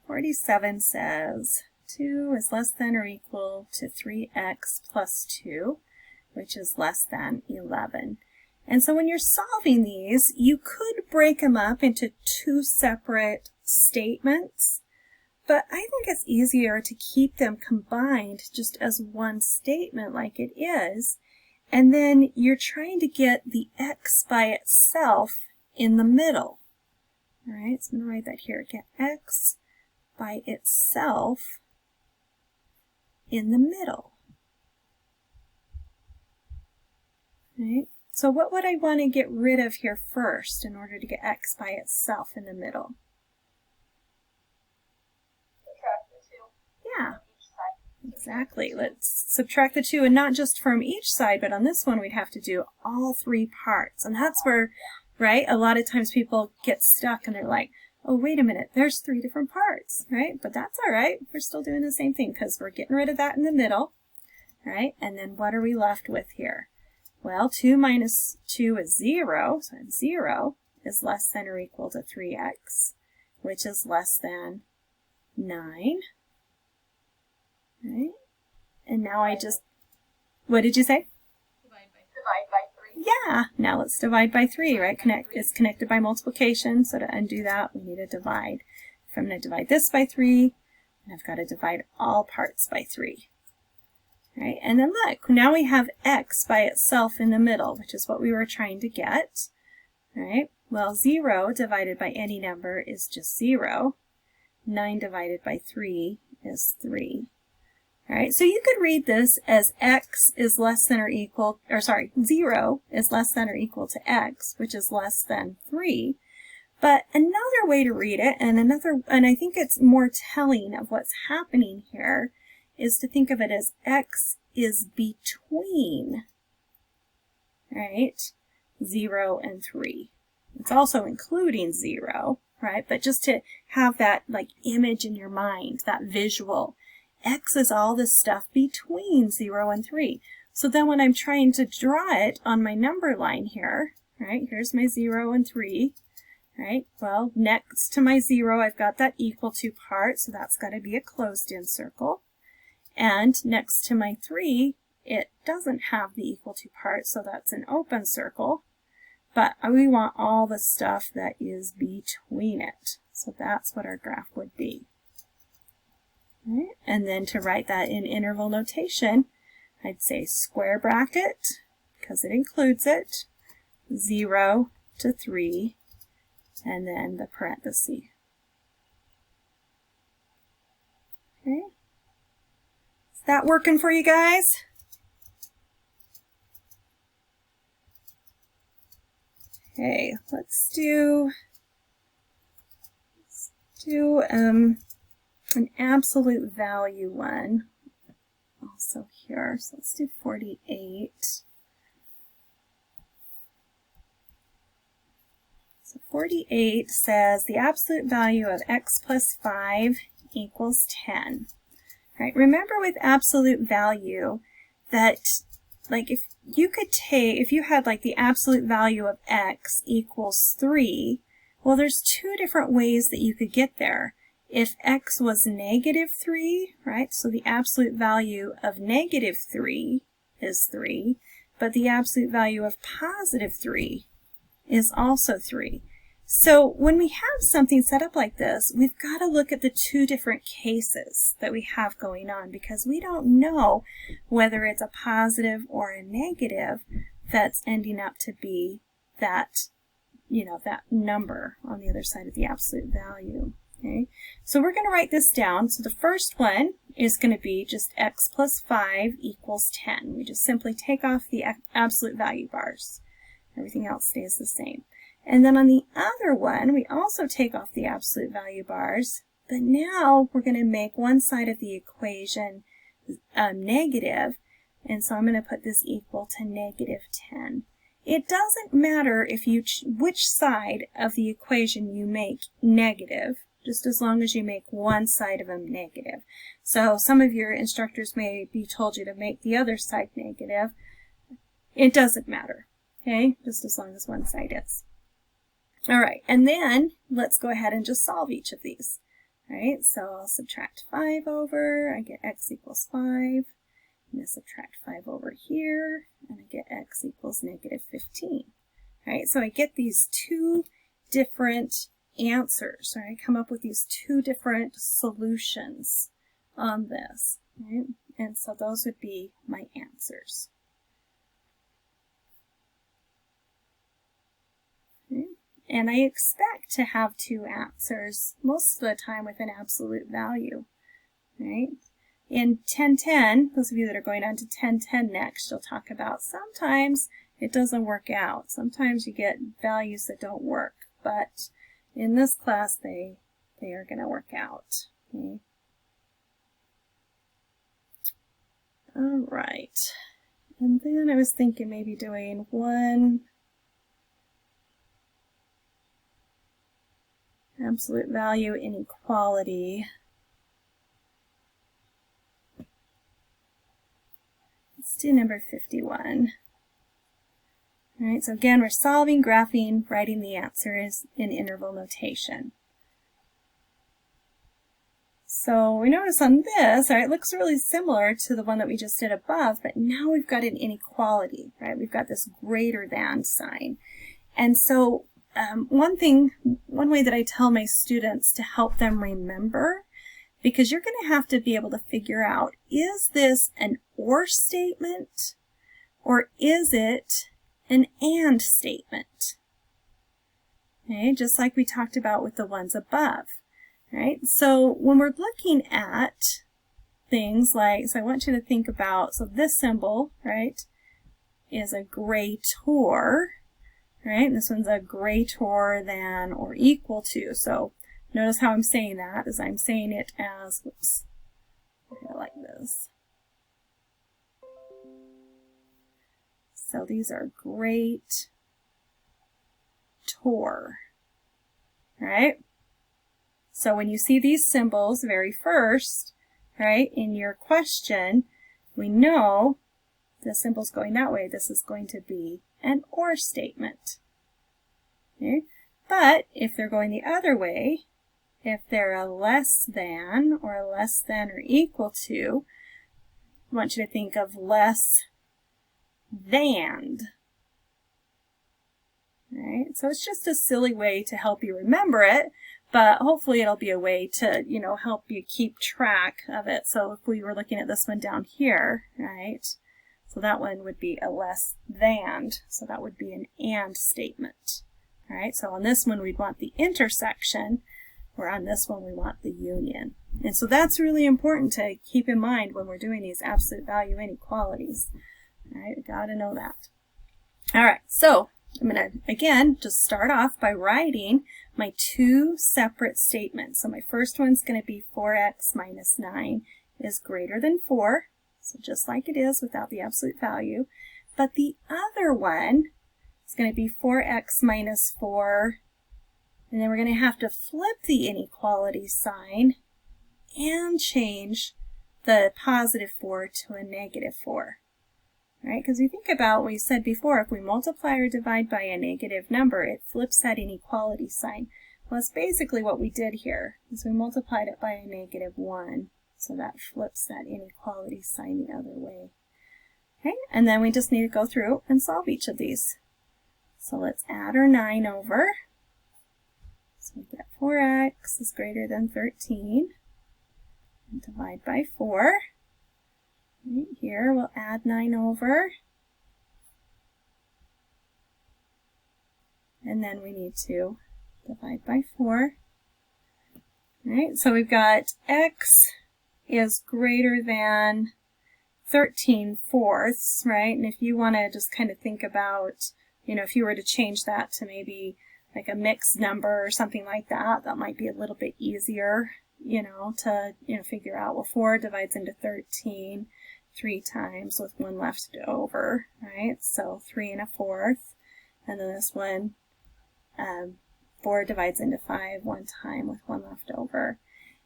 47 says 2 is less than or equal to 3x plus 2, which is less than 11. And so when you're solving these, you could break them up into 2 separate statements, but I think it's easier to keep them combined just as one statement like it is, and then you're trying to get the x by itself in the middle. All right, so I'm going to write that here. Get x by itself in the middle. All right. So what would I want to get rid of here first in order to get x by itself in the middle? Subtract the 2. Yeah, Each side. exactly. Let's subtract the 2, and not just from each side, but on this one we'd have to do all 3 parts. And that's where, right, a lot of times people get stuck and they're like, oh, wait a minute, there's 3 different parts, right? But that's all right. We're still doing the same thing because we're getting rid of that in the middle, right? And then what are we left with here? Well, 2 minus 2 is 0, so 0 is less than or equal to 3x, which is less than 9. Right? And now I just, what did you say? Divide by 3. Yeah, now let's divide by 3, right? It's connected by multiplication, so to undo that, we need to divide. If I'm going to divide this by 3, and I've got to divide all parts by 3. Right? And then look, now we have x by itself in the middle, which is what we were trying to get. Right? Well, 0 divided by any number is just 0. 9 divided by 3 is 3. All right, so you could read this as x is less than or equal, or sorry, 0 is less than or equal to x, which is less than 3. But another way to read it, and I think it's more telling of what's happening here, is to think of it as x is between, right, 0 and 3. It's also including 0, right? But just to have that like image in your mind, that visual, x is all this stuff between 0 and 3. So then when I'm trying to draw it on my number line here, right, here's my 0 and 3, right? Well, next to my 0, I've got that equal to part, so that's got to be a closed-in circle. And next to my 3, it doesn't have the equal to part, so that's an open circle. But we want all the stuff that is between it. So that's what our graph would be. Right? And then to write that in interval notation, I'd say square bracket, because it includes it, 0 to 3, and then the parenthesis. Okay. Is that working for you guys? Okay, let's do an absolute value one also here. So let's do 48. So 48 says the absolute value of x plus 5 equals 10. Right? Remember with absolute value that like if you had like the absolute value of x equals 3, well there's 2 different ways that you could get there. If x was negative 3, right, so the absolute value of negative 3 is 3, but the absolute value of positive 3 is also 3. So when we have something set up like this, we've got to look at the 2 different cases that we have going on, because we don't know whether it's a positive or a negative that's ending up to be that, that number on the other side of the absolute value. Okay, so we're going to write this down. So the first one is going to be just x plus 5 equals 10. We just simply take off the absolute value bars. Everything else stays the same. And then on the other one, we also take off the absolute value bars, but now we're going to make one side of the equation negative, And so I'm going to put this equal to negative 10. It doesn't matter if you which side of the equation you make negative, just as long as you make one side of them negative. So some of your instructors may be told you to make the other side negative. It doesn't matter, okay? Just as long as one side is. All right, and then let's go ahead and just solve each of these. All right, so I'll subtract 5 over, I get x equals 5. I'm going to subtract 5 over here, and I get x equals negative 15. All right, so I get these two different answers. All right, I come up with these two different solutions on this. Right? And so those would be my answers. Okay. And I expect to have two answers most of the time with an absolute value. Right? In 1010, those of you that are going on to 1010 next, you'll talk about sometimes it doesn't work out. Sometimes you get values that don't work, but in this class they are going to work out. Okay. All right, and then I was thinking maybe doing one absolute value inequality. Let's do number 51. All right, so again, we're solving, graphing, writing the answers in interval notation. So we notice on this, all right, it looks really similar to the one that we just did above, but now we've got an inequality, right? We've got this greater than sign. And so one way that I tell my students to help them remember, because you're going to have to be able to figure out, is this an or statement or is it an and statement? Okay, just like we talked about with the ones above. Right? So when we're looking at things like, so I want you to think about, so this symbol, right, is a greater, right? And this one's a greater than or equal to. So notice how I'm saying that, is I'm saying it as, whoops, like this. So these are greater, right? So when you see these symbols very first, right, in your question, we know the symbol's going that way. This is going to be an or statement. Okay? But if they're going the other way, if they're a less than or equal to, I want you to think of less than. Right? So it's just a silly way to help you remember it, but hopefully it'll be a way to, you know, help you keep track of it. So if we were looking at this one down here, right, so that one would be a less than, so that would be an and statement. All right, so on this one we'd want the intersection, where on this one we want the union. And so that's really important to keep in mind when we're doing these absolute value inequalities. All right, we got to know that. All right, so I'm going to, again, just start off by writing my two separate statements. So my first one's going to be 4x minus 9 is greater than 4, so just like it is without the absolute value. But the other one is going to be 4x minus 4, and then we're going to have to flip the inequality sign and change the positive 4 to a negative 4. Right? Because we think about what we said before, if we multiply or divide by a negative number, it flips that inequality sign. Well, that's basically what we did here, is we multiplied it by a negative 1, so that flips that inequality sign the other way. Okay, and then we just need to go through and solve each of these. So let's add our 9 over. So we get 4x is greater than 13, and divide by 4. Right here, we'll add 9 over, and then we need to divide by 4. All right, so we've got x is greater than 13/4, right? And if you want to just kind of think about, you know, if you were to change that to maybe like a mixed number or something like that, that might be a little bit easier, you know, to, you know, figure out, well, 4 divides into 13. 3 times with 1 left over, right? So 3 1/4. And then this one, 4 divides into 5 one time with 1 left over.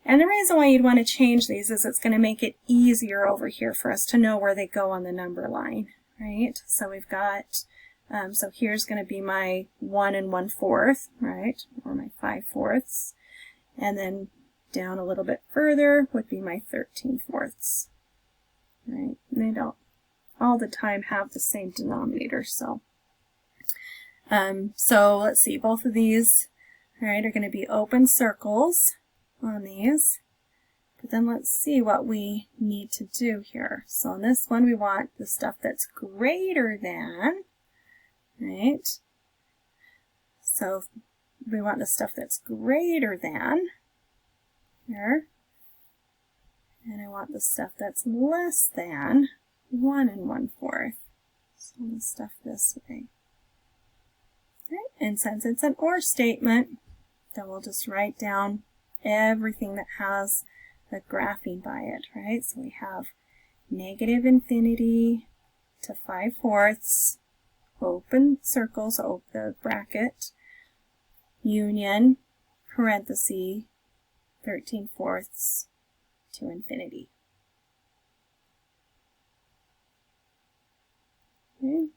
And the reason why you'd want to change these is it's going to make it easier over here for us to know where they go on the number line, right? So we've got, so here's going to be my 1 1/4, right? Or my 5/4. And then down a little bit further would be my 13/4, right? And they don't all the time have the same denominator, so. So let's see, both of these, all right, are going to be open circles on these. But then let's see what we need to do here. So on this one, we want the stuff that's greater than, right? So we want the stuff that's greater than here. And I want the stuff that's less than 1 1/4. So I'm going to stuff this way. Okay. And since it's an OR statement, then we'll just write down everything that has the graphing by it, right? So we have negative infinity to 5/4, open circles, open the bracket, union, parenthesis, 13/4 to infinity. Okay.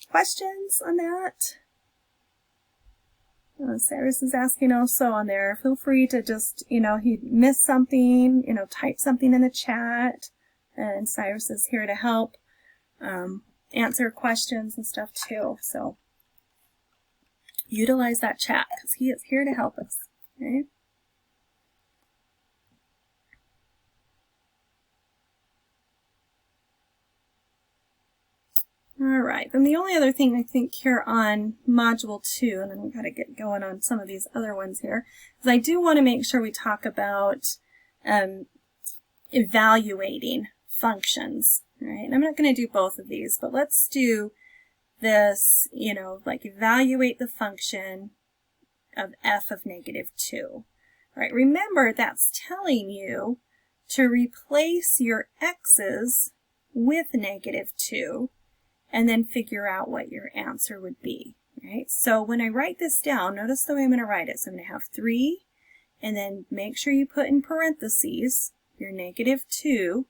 Questions on that? Cyrus is asking also on there, feel free to just, if you miss something, type something in the chat, and Cyrus is here to help answer questions and stuff too. So utilize that chat because he is here to help us. Okay? All right, then the only other thing I think here on Module 2, and then we've got to get going on some of these other ones here, is I do want to make sure we talk about evaluating functions, right? And I'm not going to do both of these, but let's do this, like evaluate the function of f of -2. Right? Remember, that's telling you to replace your x's with -2 and then figure out what your answer would be, right? So when I write this down, notice the way I'm going to write it. So I'm going to have 3, and then make sure you put in parentheses your -2,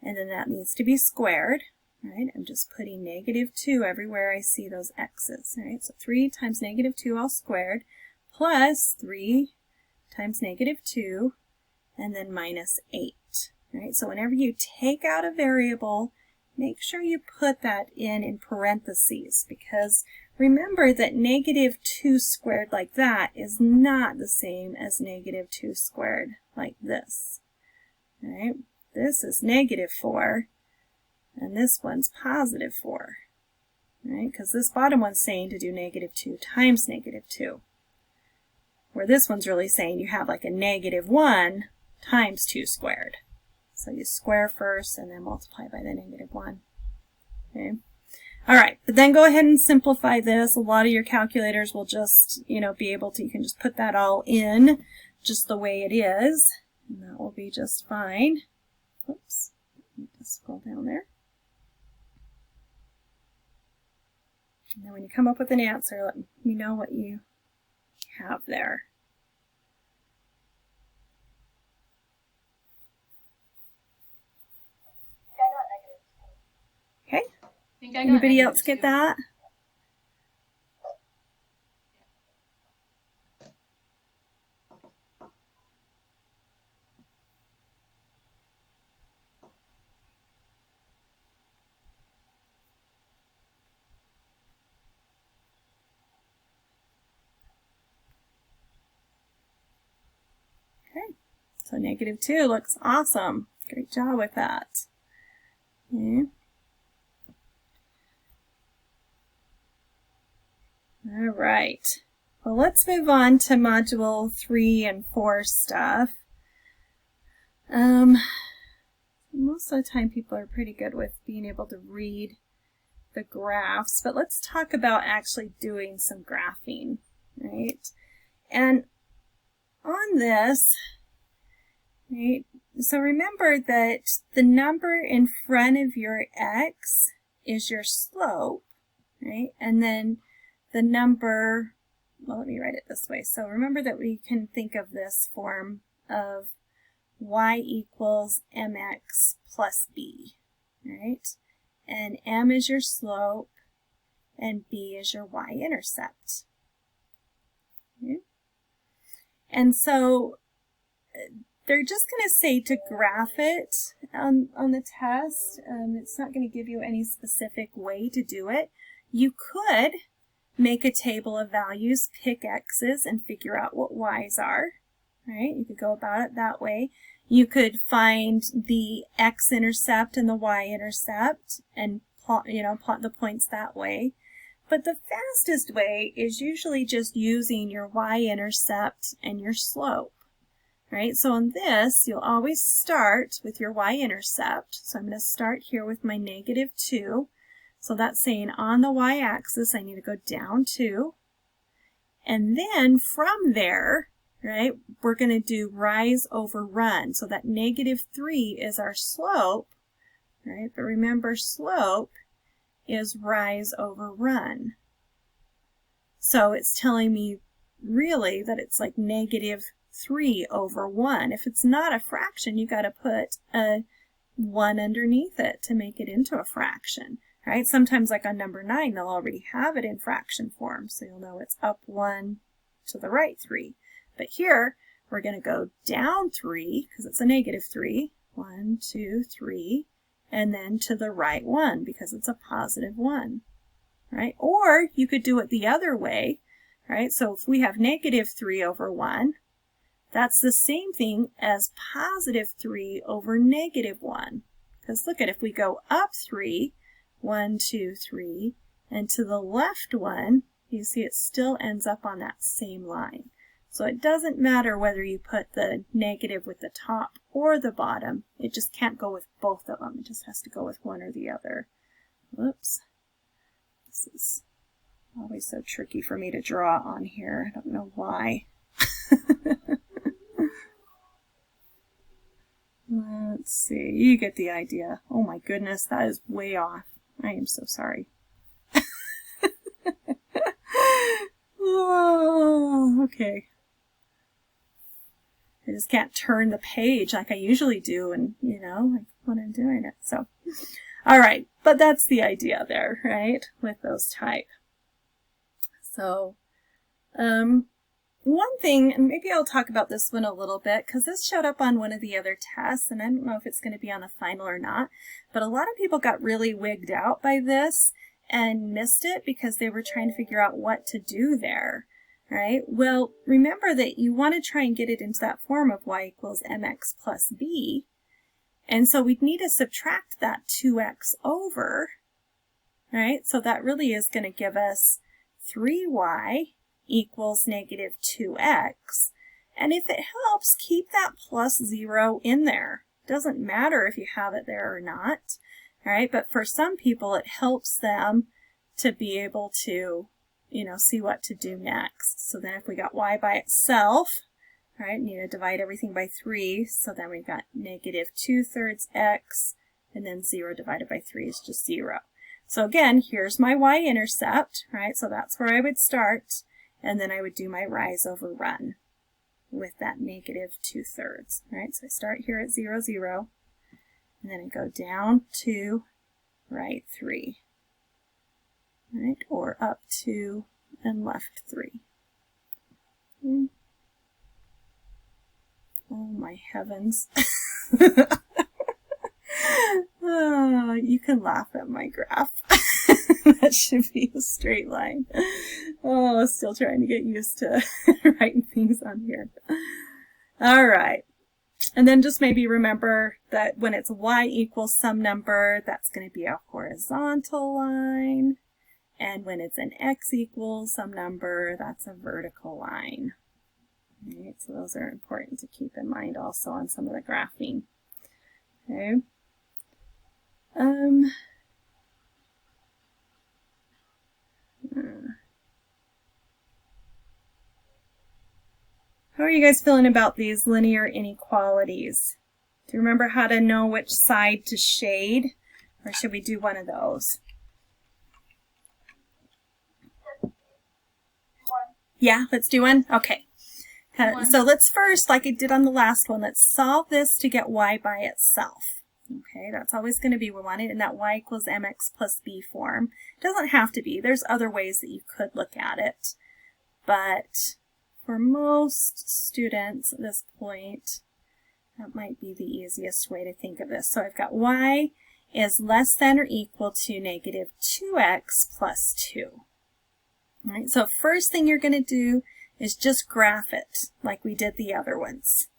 and then that needs to be squared, right? I'm just putting -2 everywhere I see those x's, right? So 3 times -2 all squared, plus 3 times -2, and then minus 8, right? So whenever you take out a variable, make sure you put that in parentheses, because remember that -2 squared like that is not the same as -2 squared like this. All right? This is -4, and this one's +4. Right? Because this bottom one's saying to do -2 times -2, where this one's really saying you have like a -1 times 2 squared. So you square first and then multiply by the -1. Okay. All right, but then go ahead and simplify this. A lot of your calculators will just, be able to, you can just put that all in just the way it is, and that will be just fine. Oops, just scroll down there. And then when you come up with an answer, let me know what you have there. Okay. Anybody else get that? Okay. So -2 looks awesome. Great job with that. Okay. All right, well, let's move on to Module 3 and 4 stuff. Most of the time people are pretty good with being able to read the graphs, but let's talk about actually doing some graphing, right? And on this, right, So remember that the number in front of your x is your slope, right? And then the number, well, let me write it this way. So remember that we can think of this form of y equals mx plus b, right? And m is your slope, and b is your y-intercept. Okay? And so they're just going to say to graph it on the test. It's not going to give you any specific way to do it. You could make a table of values, pick x's, and figure out what y's are. Right? You could go about it that way. You could find the x-intercept and the y-intercept and plot the points that way. But the fastest way is usually just using your y-intercept and your slope. Right? So on this, you'll always start with your y-intercept. So I'm going to start here with my -2. So that's saying on the y-axis, I need to go down 2. And then from there, right, we're going to do rise over run. So that -3 is our slope, right? But remember, slope is rise over run. So it's telling me really that it's like -3 over 1. If it's not a fraction, you got to put a 1 underneath it to make it into a fraction, right? Sometimes like on number 9, they'll already have it in fraction form, so you'll know it's up 1 to the right 3. But here, we're going to go down 3, because it's a -3. 1, 2, 3, and then to the right 1, because it's a positive 1, right? Or you could do it the other way, right? So if we have -3 over 1, that's the same thing as +3 over -1. Because look at, if we go up 3, 1, 2, 3, and to the left 1, you see it still ends up on that same line. So it doesn't matter whether you put the negative with the top or the bottom. It just can't go with both of them. It just has to go with one or the other. Whoops. This is always so tricky for me to draw on here. I don't know why. Let's see. You get the idea. Oh my goodness, that is way off. I am so sorry. Oh, okay. I just can't turn the page like I usually do, and like when I'm doing it. So, all right, but that's the idea there, right? With those type. So, one thing, and maybe I'll talk about this one a little bit, because this showed up on one of the other tests, and I don't know if it's going to be on the final or not, but a lot of people got really wigged out by this and missed it because they were trying to figure out what to do there. Right? Well, remember that you want to try and get it into that form of y equals mx plus b. And so we'd need to subtract that 2x over, right? So that really is going to give us 3y equals -2x. And if it helps, keep that plus 0 in there. Doesn't matter if you have it there or not, right? But for some people, it helps them to be able to see what to do next. So then if we got y by itself, right, need to divide everything by 3, so then we've got -2/3 x, and then 0 divided by 3 is just 0. So again, here's my y-intercept, right, so that's where I would start, and then I would do my rise over run with that -2/3, right? So I start here at 0, 0, and then I go down to right 3. Right, or up 2 and left 3. Oh my heavens. Oh, you can laugh at my graph. That should be a straight line. Oh, still trying to get used to writing things on here. All right. And then just maybe remember that when it's y equals some number, that's going to be a horizontal line. And when it's an x equals some number, that's a vertical line. Right, so those are important to keep in mind also on some of the graphing. Okay. How are you guys feeling about these linear inequalities? Do you remember how to know which side to shade? Or should we do one of those? Yeah, let's do one? Okay. So let's first, like I did on the last one, let's solve this to get y by itself. Okay, that's always going to be, we want it in that y equals mx plus b form. It doesn't have to be. There's other ways that you could look at it. But for most students at this point, that might be the easiest way to think of this. So I've got y is less than or equal to negative 2x plus 2. All right, so first thing you're going to do is just graph it like we did the other ones.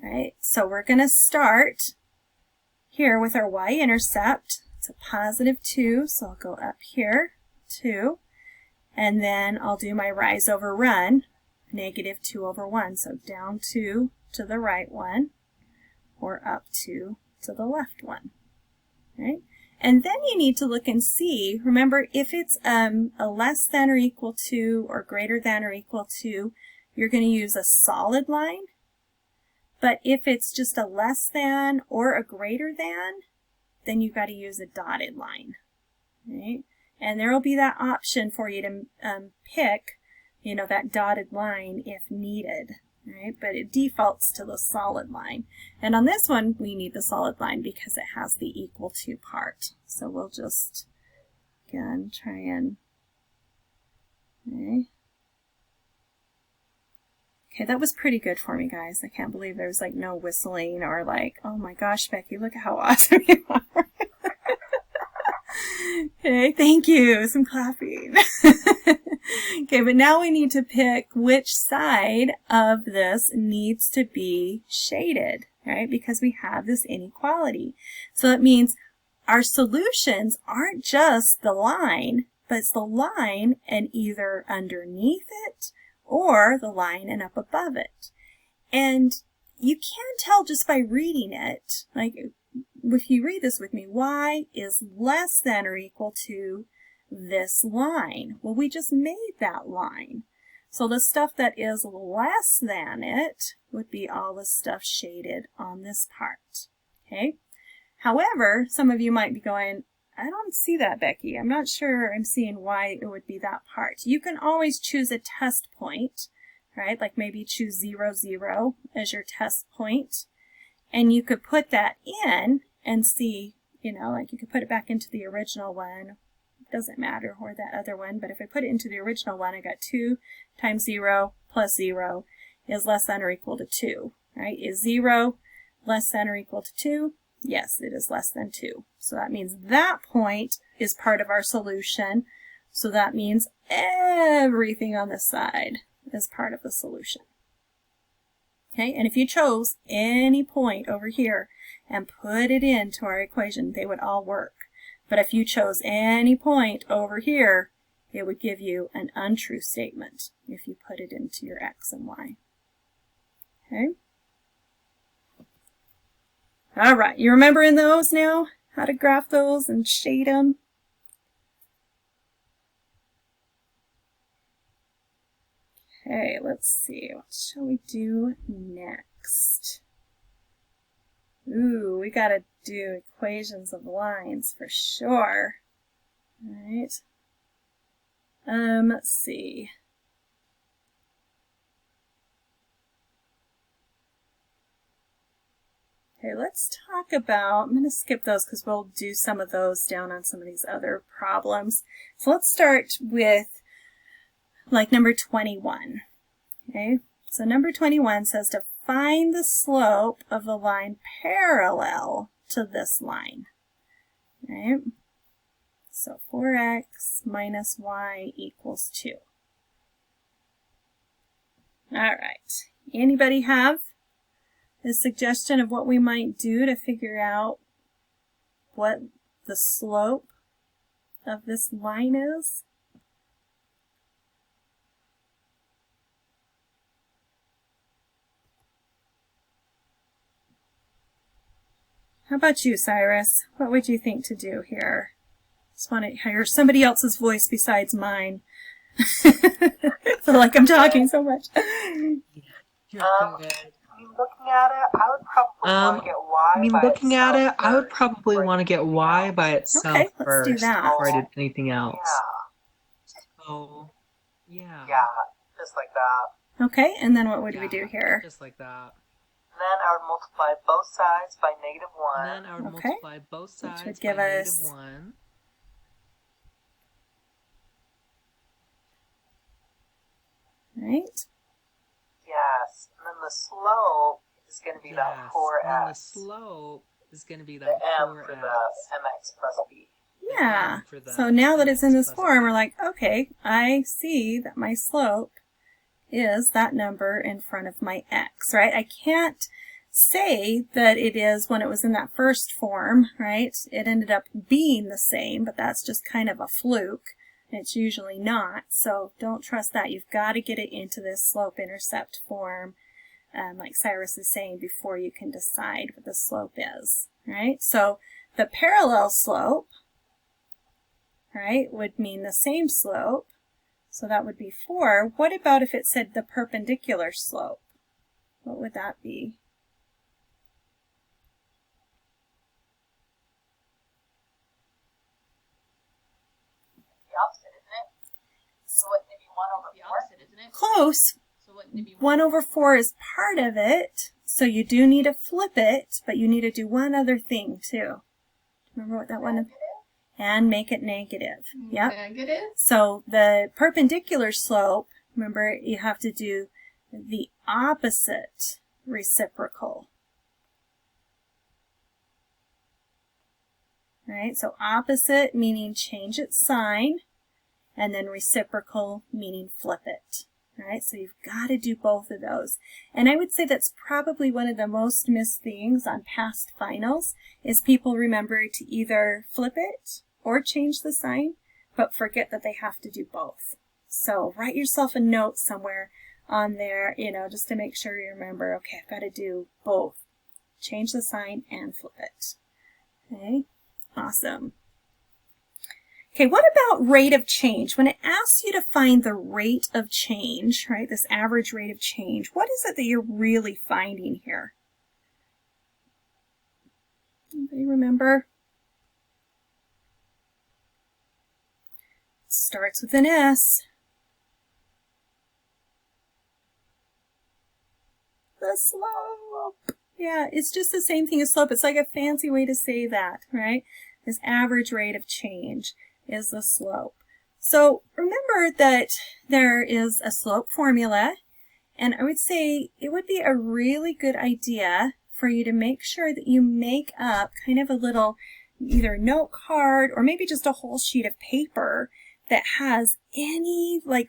All right, so we're going to start here with our y-intercept. It's a positive 2, so I'll go up here, 2, and then I'll do my rise over run, negative 2 over 1, so down 2 to the right 1, or up 2 to the left 1. Right? And then you need to look and see, remember, if it's a less than or equal to or greater than or equal to, you're going to use a solid line. But if it's just a less than or a greater than, then you've got to use a dotted line. Right? And there will be that option for you to pick, you know, that dotted line if needed. Right? But it defaults to the solid line. And on this one, we need the solid line because it has the equal to part. So we'll just, again, try and, okay, that was pretty good for me, guys. I can't believe there was like no whistling or like, oh my gosh, Becky, look at how awesome you are. Okay, thank you. Some clapping. Okay, but now we need to pick which side of this needs to be shaded, right? Because we have this inequality. So that means our solutions aren't just the line, but it's the line and either underneath it or the line and up above it. And you can tell just by reading it, like if you read this with me, y is less than or equal to this line. Well, we just made that line. So the stuff that is less than it would be all the stuff shaded on this part. Okay. However, some of you might be going, I don't see that, Becky. I'm not sure I'm seeing why it would be that part. You can always choose a test point, right? Like maybe choose 0, 0 as your test point. And you could put that in and see, you know, like you could put it back into the original one. Doesn't matter, or that other one, but if I put it into the original one, I got 2 times 0 plus 0 is less than or equal to 2, right? Is 0 less than or equal to 2? Yes, it is less than 2. So that means that point is part of our solution. So that means everything on this side is part of the solution. Okay, and if you chose any point over here and put it into our equation, they would all work. But if you chose any point over here, it would give you an untrue statement if you put it into your x and y. Okay? All right, you remembering those now? How to graph those and shade them? Okay, let's see. What shall we do next? Ooh, we got to do equations of lines for sure. All right. Let's see. Okay, let's talk about, I'm going to skip those because we'll do some of those down on some of these other problems. So let's start with like number 21. Okay, so number 21 says to find the slope of the line parallel to this line. Right? So 4x minus y equals 2. All right. Anybody have a suggestion of what we might do to figure out what the slope of this line is? How about you, Cyrus? What would you think to do here? Just want to hear somebody else's voice besides mine. I feel like I'm talking so much. You're good. looking at it, I would probably want to get y I mean, by looking at itself it, I would first probably before I want to did get anything y else. by itself Okay, let's do first that. before I did anything else. Yeah, So, yeah. yeah, just like that. Okay, and then what would we Yeah, do here? Just like that. Then I would multiply both sides by -1. And then I would Okay. multiply both sides would by give us- -1. Right? Yes, and then the slope is going to be that Yes, 4x. and then the slope is going to be The that m 4x. for the mx plus b. Yeah. For the So now that it's in this mx plus form, b. we're like, okay, I see that my slope is that number in front of my x, right? I can't say that it is when it was in that first form, right? It ended up being the same, but that's just kind of a fluke. It's usually not, so don't trust that. You've got to get it into this slope-intercept form, like Cyrus is saying, before you can decide what the slope is, right? So the parallel slope, right, would mean the same slope, so that would be 4. What about if it said the perpendicular slope? What would that be? The opposite, isn't it? So wouldn't it be 1 over The 4? opposite, isn't it? Close. So wouldn't it be 1 over 4 is part of it, so you do need to flip it, but you need to do one other thing too. Remember what that one is? And make it negative. Yep. negative? So the perpendicular slope, remember, you have to do the opposite reciprocal. Right? So opposite meaning change its sign, and then reciprocal meaning flip it. Right? So you've got to do both of those. And I would say that's probably one of the most missed things on past finals is people remember to either flip it or change the sign, but forget that they have to do both. So write yourself a note somewhere on there, you know, just to make sure you remember, okay, I've got to do both. Change the sign and flip it. Okay, awesome. Okay, what about rate of change? When it asks you to find the rate of change, right, this average rate of change, what is it that you're really finding here? Anybody remember? It starts with an S. The slope. Yeah, it's just the same thing as slope. It's like a fancy way to say that, right? This average rate of change is the slope. So remember that there is a slope formula, and I would say it would be a really good idea for you to make sure that you make up kind of a little either note card or maybe just a whole sheet of paper that has any, like,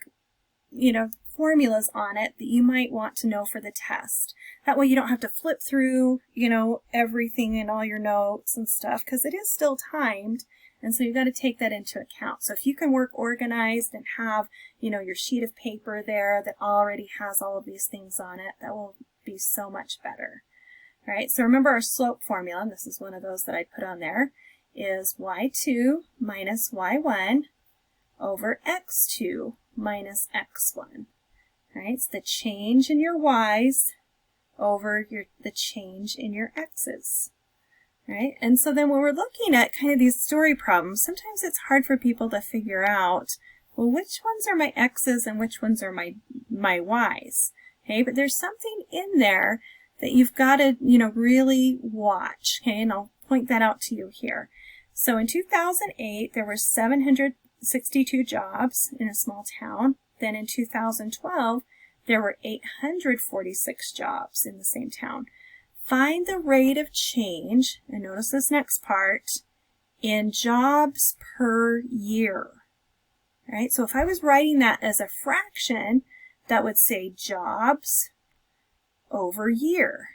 you know, formulas on it that you might want to know for the test. That way you don't have to flip through, you know, everything in all your notes and stuff, because it is still timed, and so you've got to take that into account. So if you can work organized and have, you know, your sheet of paper there that already has all of these things on it, that will be so much better. All right, so remember our slope formula, and this is one of those that I put on there, is y2 minus y1 over x2 minus x1. Right, it's the change in your y's over the change in your x's. Right, and so then when we're looking at kind of these story problems, sometimes it's hard for people to figure out, well, which ones are my x's and which ones are my y's. Okay, but there's something in there that you've got to, you know, really watch. Okay, and I'll point that out to you here. So in 2008, there were 762 jobs in a small town. Then in 2012, there were 846 jobs in the same town. Find the rate of change, and notice this next part, in jobs per year. Right? So if I was writing that as a fraction, that would say jobs over year.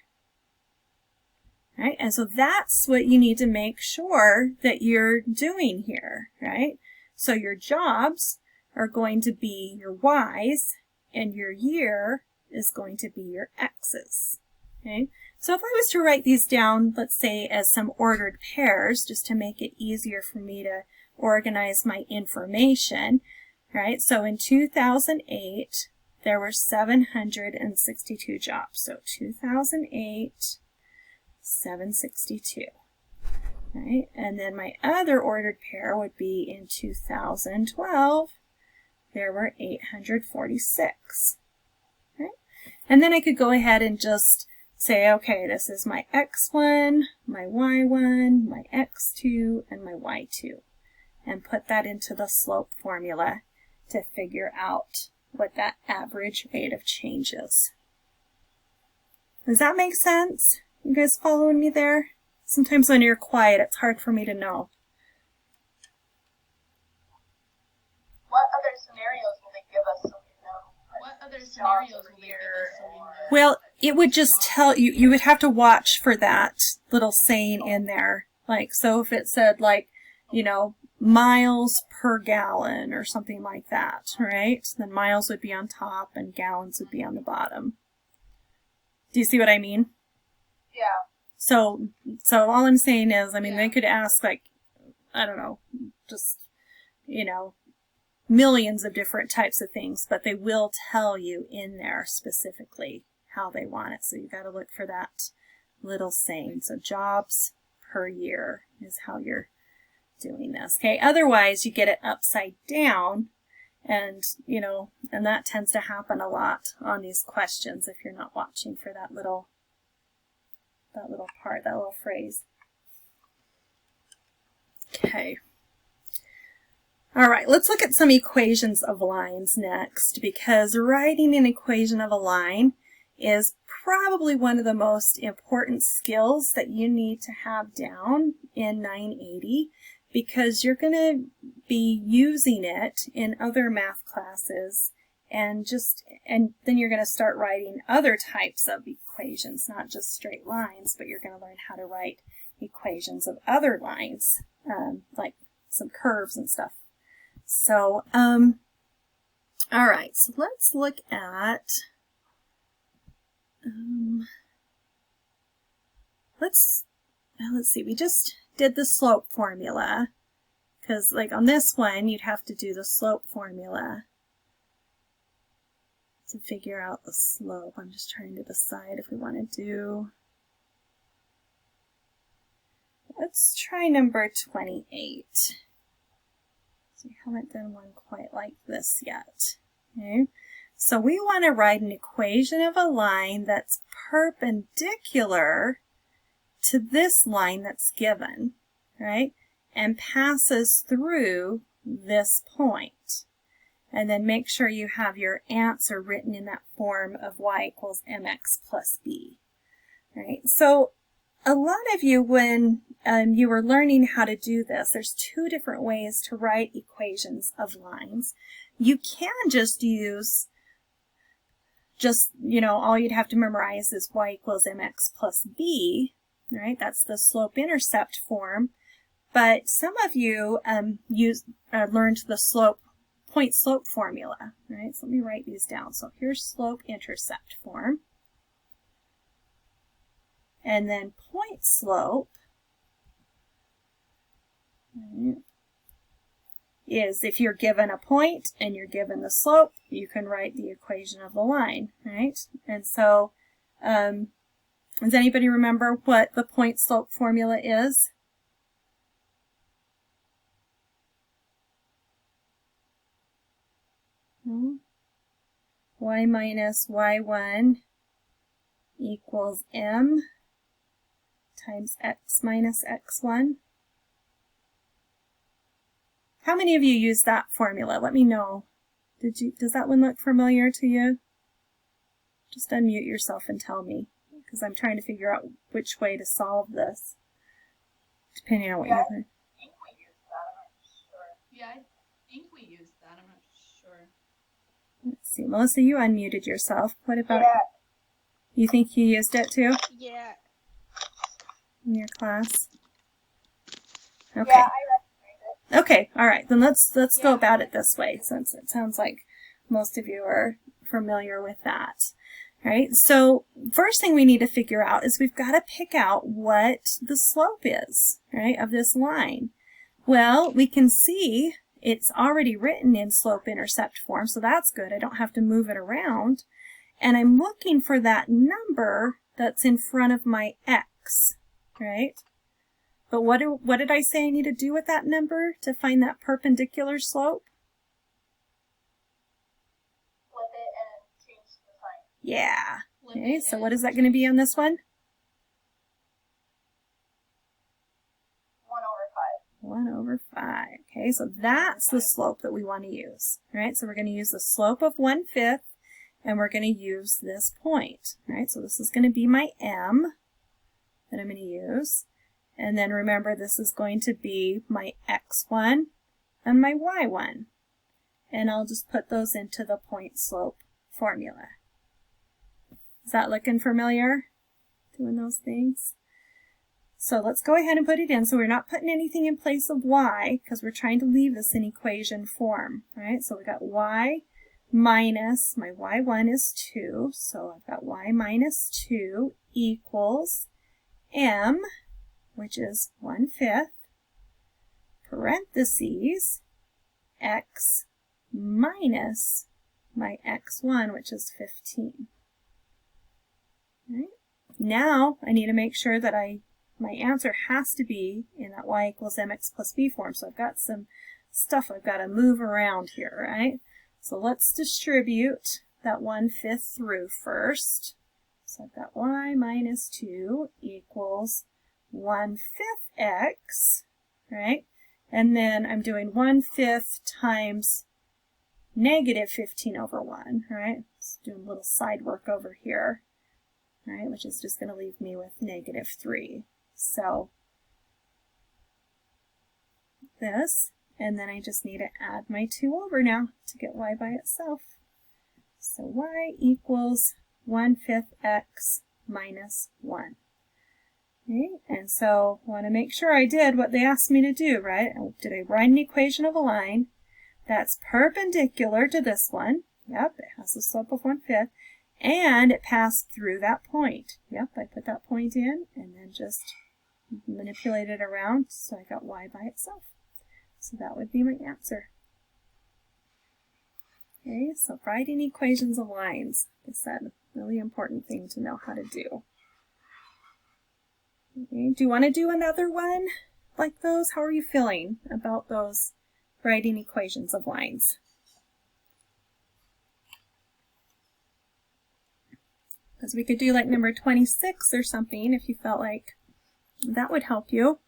Right? And so that's what you need to make sure that you're doing here. Right? So your jobs are going to be your y's, and your year is going to be your x's. Okay? So if I was to write these down, let's say as some ordered pairs, just to make it easier for me to organize my information, right? So in 2008, there were 762 jobs. So 2008, 762. Right? And then my other ordered pair would be in 2012, there were 846. Okay? And then I could go ahead and just say, okay, this is my x1, my y1, my x2, and my y2. And put that into the slope formula to figure out what that average rate of change is. Does that make sense? You guys following me there? Sometimes when you're quiet, it's hard for me to know. What other scenarios will they give us so we know? What other scenarios will they give us so we know? Well, it would just tell you, you would have to watch for that little saying in there. Like, so if it said like, you know, miles per gallon or something like that, right? Then miles would be on top and gallons would be on the bottom. Do you see what I mean? Yeah. So all I'm saying is, I mean, they could ask like, I don't know, just, you know, millions of different types of things, but they will tell you in there specifically how they want it. So you got to look for that little saying. So jobs per year is how you're doing this. Okay. Otherwise you get it upside down, and, you know, and that tends to happen a lot on these questions if you're not watching for that little part, that little phrase. Okay. All right, let's look at some equations of lines next, because writing an equation of a line is probably one of the most important skills that you need to have down in 980, because you're going to be using it in other math classes, and then you're going to start writing other types of equations, not just straight lines, but you're going to learn how to write equations of other lines, like some curves and stuff. So, all right, so let's look at, let's see, we just did the slope formula, because like on this one, you'd have to do the slope formula to figure out the slope. I'm just trying to decide if we want to do, let's try number 28. So we haven't done one quite like this yet. Okay, so we want to write an equation of a line that's perpendicular to this line that's given, right, and passes through this point. And then make sure you have your answer written in that form of y equals mx plus b. Right? So a lot of you, when you were learning how to do this, there's two different ways to write equations of lines. You can just use, you know, all you'd have to memorize is y equals mx plus b, right? That's the slope-intercept form. But some of you learned the point-slope formula, right? So let me write these down. So here's slope-intercept form. And then point-slope is if you're given a point and you're given the slope, you can write the equation of the line, right? And so, does anybody remember what the point-slope formula is? Y minus y1 equals m times x minus x1. How many of you use that formula? Let me know. Does that one look familiar to you? Just unmute yourself and tell me, because I'm trying to figure out which way to solve this, depending on what you think. I think we used that, I'm not sure. Yeah, I think we used that, I'm not sure. Let's see, Melissa, you unmuted yourself. What about, Yeah. You think you used it too Yeah. in your class? Okay. Yeah, I recognize it. Okay, all right, then let's go about it this way, since it sounds like most of you are familiar with that. All right, so first thing we need to figure out is we've got to pick out what the slope is, right, of this line. Well, we can see it's already written in slope-intercept form, so that's good. I don't have to move it around. And I'm looking for that number that's in front of my x, right? But what did I say I need to do with that number to find that perpendicular slope? Flip it and change the sign. Yeah. Okay, so what is that going to be on this one? 1 over 5. Okay, so that's the slope that we want to use. All right, so we're going to use the slope of 1/5, and we're going to use this point. All right, so this is going to be my m that I'm going to use. And then remember, this is going to be my x1 and my y1. And I'll just put those into the point slope formula. Is that looking familiar? Doing those things? So let's go ahead and put it in. So we're not putting anything in place of y because we're trying to leave this in equation form. All right, so we got y minus, my y1 is 2, so I've got y minus 2 equals m, which is 1/5, parentheses, x minus my x1, which is 15. All right. Now I need to make sure that my answer has to be in that y equals mx plus b form. So I've got some stuff I've got to move around here, right? So let's distribute that 1/5 through first. So I've got y minus 2 equals 1/5 x, right? And then I'm doing 1/5 times negative 15 over 1, right? Let's do a little side work over here, right? Which is just going to leave me with negative 3. So this, and then I just need to add my 2 over now to get y by itself. So y equals 1/5 x minus 1. Okay, and so I want to make sure I did what they asked me to do, right? Did I write an equation of a line that's perpendicular to this one? Yep, it has the slope of 1/5, and it passed through that point. Yep, I put that point in and then just manipulate it around, so I got y by itself. So that would be my answer. Okay, so writing equations of lines is that really important thing to know how to do. Okay, do you want to do another one like those? How are you feeling about those writing equations of lines? Because we could do like number 26 or something if you felt like that would help you.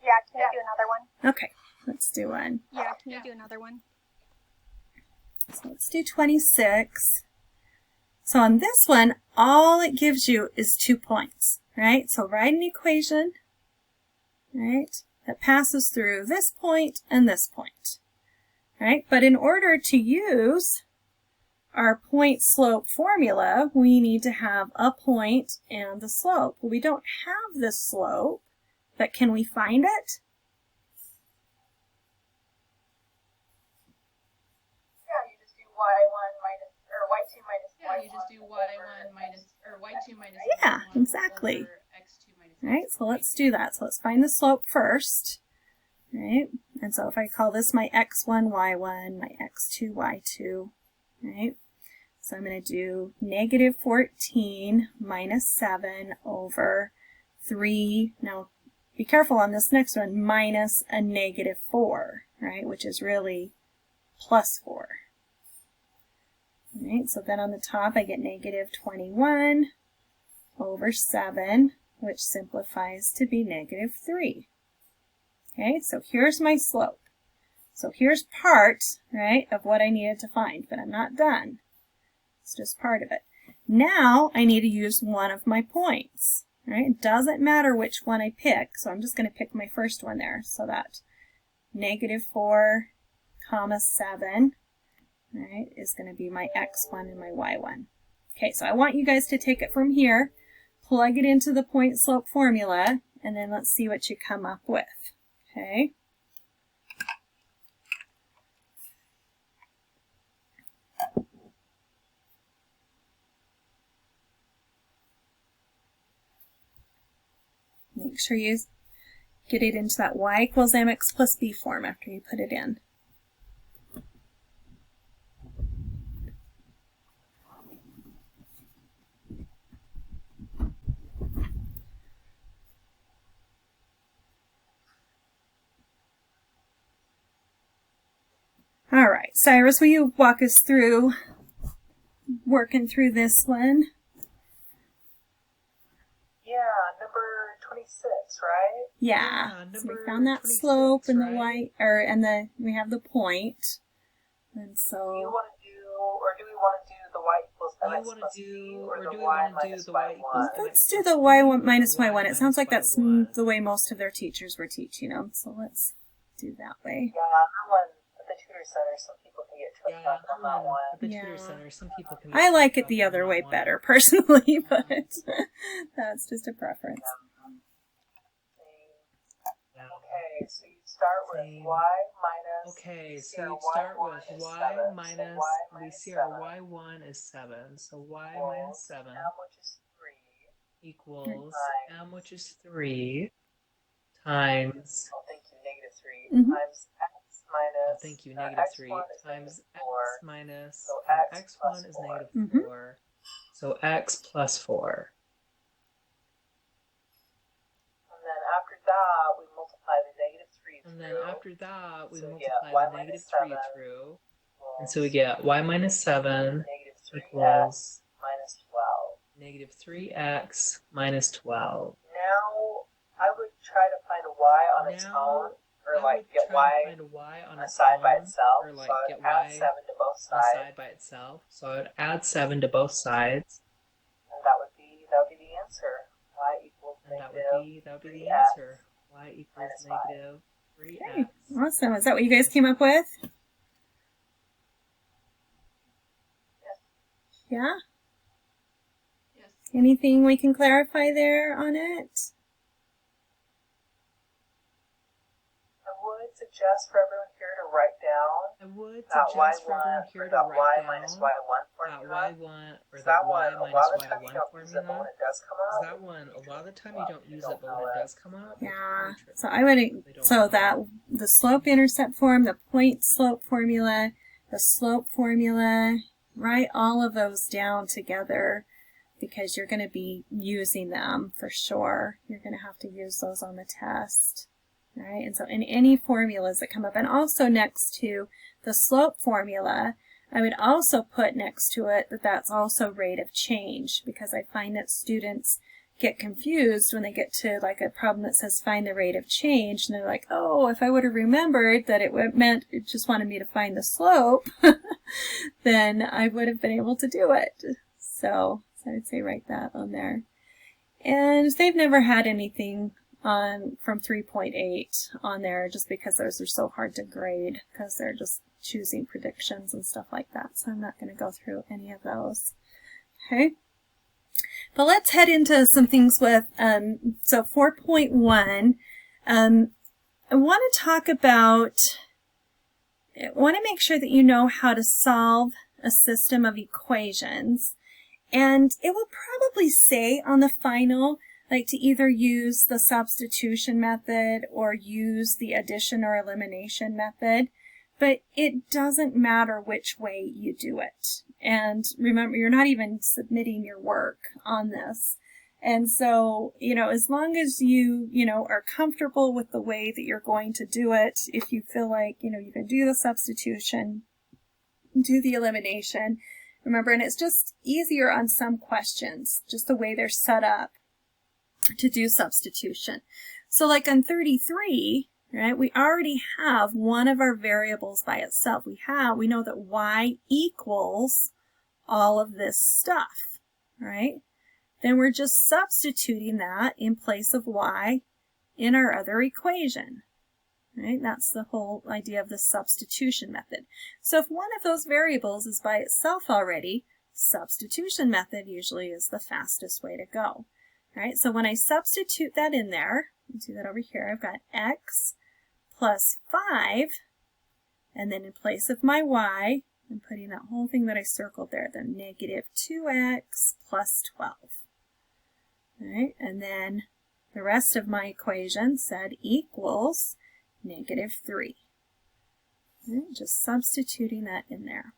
Yeah, can you do another one? Okay, let's do one. Yeah, can you do another one? So let's do 26. So on this one, all it gives you is 2 points, right? So write an equation, right, that passes through this point and this point, right? But in order to use our point slope formula, we need to have a point and the slope. Well, we don't have the slope, but can we find it? Yeah, you just do y1 minus, or y2 minus y1. Yeah, you just do y1 minus, or y2 minus Yeah, y1 exactly. over x2 minus Right, so let's do that. So let's find the slope first, right? And so if I call this my x1, y1, my x2, y2, right? So I'm going to do negative 14 minus 7 over 3. Now, be careful on this next one, minus a negative 4, right? Which is really plus 4. All right, so then on the top I get negative 21 over 7, which simplifies to be negative 3. Okay, so here's my slope. So here's part, right, of what I needed to find, but I'm not done. It's just part of it. Now I need to use one of my points, right? It doesn't matter which one I pick, so I'm just going to pick my first one there. So that negative 4, comma 7, right, is going to be my x1 and my y1. Okay, so I want you guys to take it from here, plug it into the point slope formula, and then let's see what you come up with. Okay. Make sure you get it into that y equals mx plus b form after you put it in. All right, Cyrus, will you walk us through working through this one? Yeah, number 26, right? Yeah. Yeah, So we number found that 26, slope and the right? we have the point. And Do you so want to do, or do we want to do the y equals Do you mx want plus to b, do, or or the do we y want to do minus the y equals y1? let's mx do plus the b y or minus the y1. It sounds like that's y1? the way most of their teachers were teaching them. So let's do that way. Yeah, that one at the tutor center, some people can get tripped Yeah, up on that one. at the Yeah. tutor center, some people can. I like it up the on other that way one. better, personally, but that's just a preference. Yeah. Okay, so you start with Same. y minus. Okay, we see so our you'd start y1 with is y 7, minus, so y we minus see 7 our y1 is 7, so y equals minus 7 m, which is 3, equals times, m, which is 3, times, oh, thank you, negative 3, Mhm. times x minus, oh, thank you, negative 3, x1 is times negative 4, x minus, so and x plus x1 is 4. negative Mhm. 4, so x plus 4. And then after that, we multiply the negative 3 through. And then after that, we So we multiply get y the negative minus 3 7 through, equals and so we get y minus 7 negative 3x equals minus 12. negative 3x minus 12. Now, I would try to find a y on its Now, own, or I like would get try to y find a y on a its side by own, itself. or like So I get would add y 7 to both on a sides, side by itself. So I would add 7 to both sides, and that would be the answer. Y equals and that negative would be the 3x answer. Y equals minus 5. negative 3x. Okay, awesome. Is that what you guys came up with? Yes. Yeah? Yes. Anything we can clarify there on it? I would suggest for everyone here to write down I would that suggest for y1 everyone or here to that y write minus down y1 that formula. y1 or So that that y one, a minus lot of the time you y1 don't use it, but when formula. it does come Because up, that one, a lot of the time you don't use it, don't but know when it it. does come up, Yeah. it's really So I would, tricky. They so don't that know. the slope-intercept form, the point-slope formula, the slope formula, write all of those down together because you're going to be using them for sure. You're going to have to use those on the test. All right, and so in any formulas that come up, and also next to the slope formula, I would also put next to it that that's also rate of change, because I find that students get confused when they get to like a problem that says find the rate of change, and they're like, oh, if I would have remembered that it meant it just wanted me to find the slope, then I would have been able to do it. So I would say write that on there. And they've never had anything on from 3.8 on there just because those are so hard to grade because they're just choosing predictions and stuff like that. So I'm not going to go through any of those. Okay. But let's head into some things with, so 4.1, I want to talk about, I want to make sure that you know how to solve a system of equations. And it will probably say on the final, like to either use the substitution method or use the addition or elimination method. But it doesn't matter which way you do it. And remember, you're not even submitting your work on this. And so, as long as you, are comfortable with the way that you're going to do it, if you feel like, you can do the substitution, do the elimination, remember, and it's just easier on some questions, just the way they're set up to do substitution. So like on 33, right, we already have one of our variables by itself. We know that y equals all of this stuff, right? Then we're just substituting that in place of y in our other equation, right? That's the whole idea of the substitution method. So if one of those variables is by itself already, substitution method usually is the fastest way to go. All right, so when I substitute that in there, let's do that over here, I've got x plus 5, and then in place of my y, I'm putting that whole thing that I circled there, the negative 2x plus 12. All right, and then the rest of my equation said equals -3. Okay, just substituting that in there.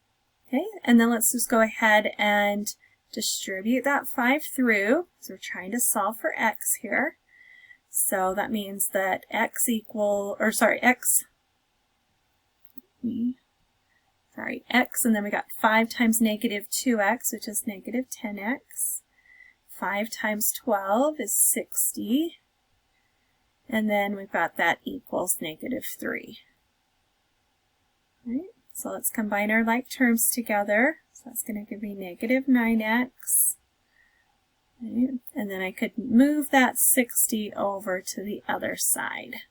Okay, and then let's just go ahead and distribute that 5 through. So we're trying to solve for x here. So that means that x, and then we got 5 times -2x, which is -10x. 5 times 12 is 60. And then we've got that equals -3. Right? So let's combine our like terms together. So that's going to give me -9x. Right? And then I could move that 60 over to the other side.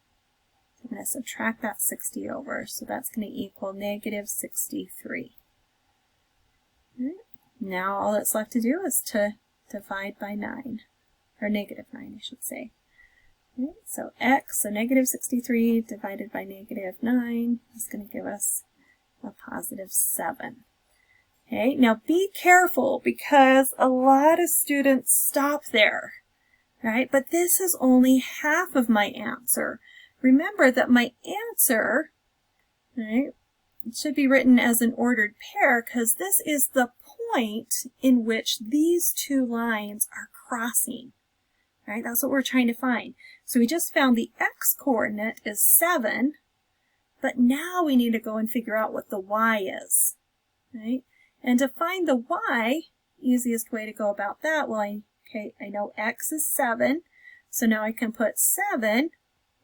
So I'm going to subtract that 60 over. So that's going to equal -63. Right? Now all that's left to do is to divide by 9. Or -9, I should say. Okay, so x, so -63 divided by -9 is going to give us a +7. Okay, now be careful because a lot of students stop there, right? But this is only half of my answer. Remember that my answer, right, it should be written as an ordered pair because this is the point in which these two lines are crossing. Right? That's what we're trying to find. So we just found the x-coordinate is 7, but now we need to go and figure out what the y is. Right? And to find the y, easiest way to go about that, well, I know x is 7, so now I can put 7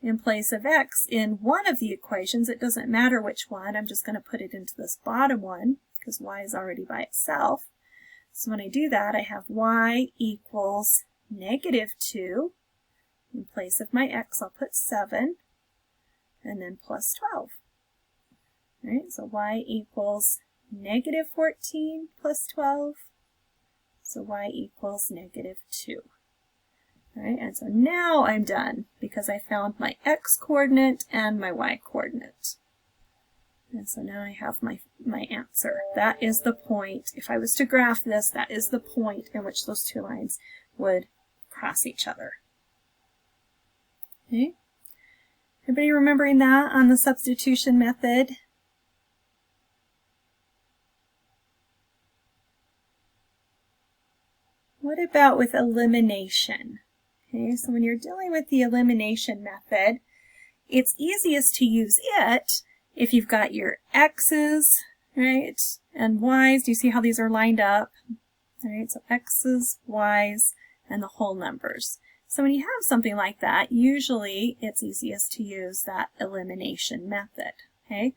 in place of x in one of the equations. It doesn't matter which one. I'm just going to put it into this bottom one because y is already by itself. So when I do that, I have y equals -2. In place of my x, I'll put 7, and then plus 12. All right, so y equals -14 plus 12, so y equals -2. All right, and so now I'm done because I found my x-coordinate and my y-coordinate. And so now I have my answer. That is the point. If I was to graph this, that is the point in which those two lines would cross each other. Okay. Everybody remembering that on the substitution method? What about with elimination? Okay, so when you're dealing with the elimination method, it's easiest to use it if you've got your x's, right, and y's. Do you see how these are lined up? All right, so x's, y's, and the whole numbers. So when you have something like that, usually it's easiest to use that elimination method, okay?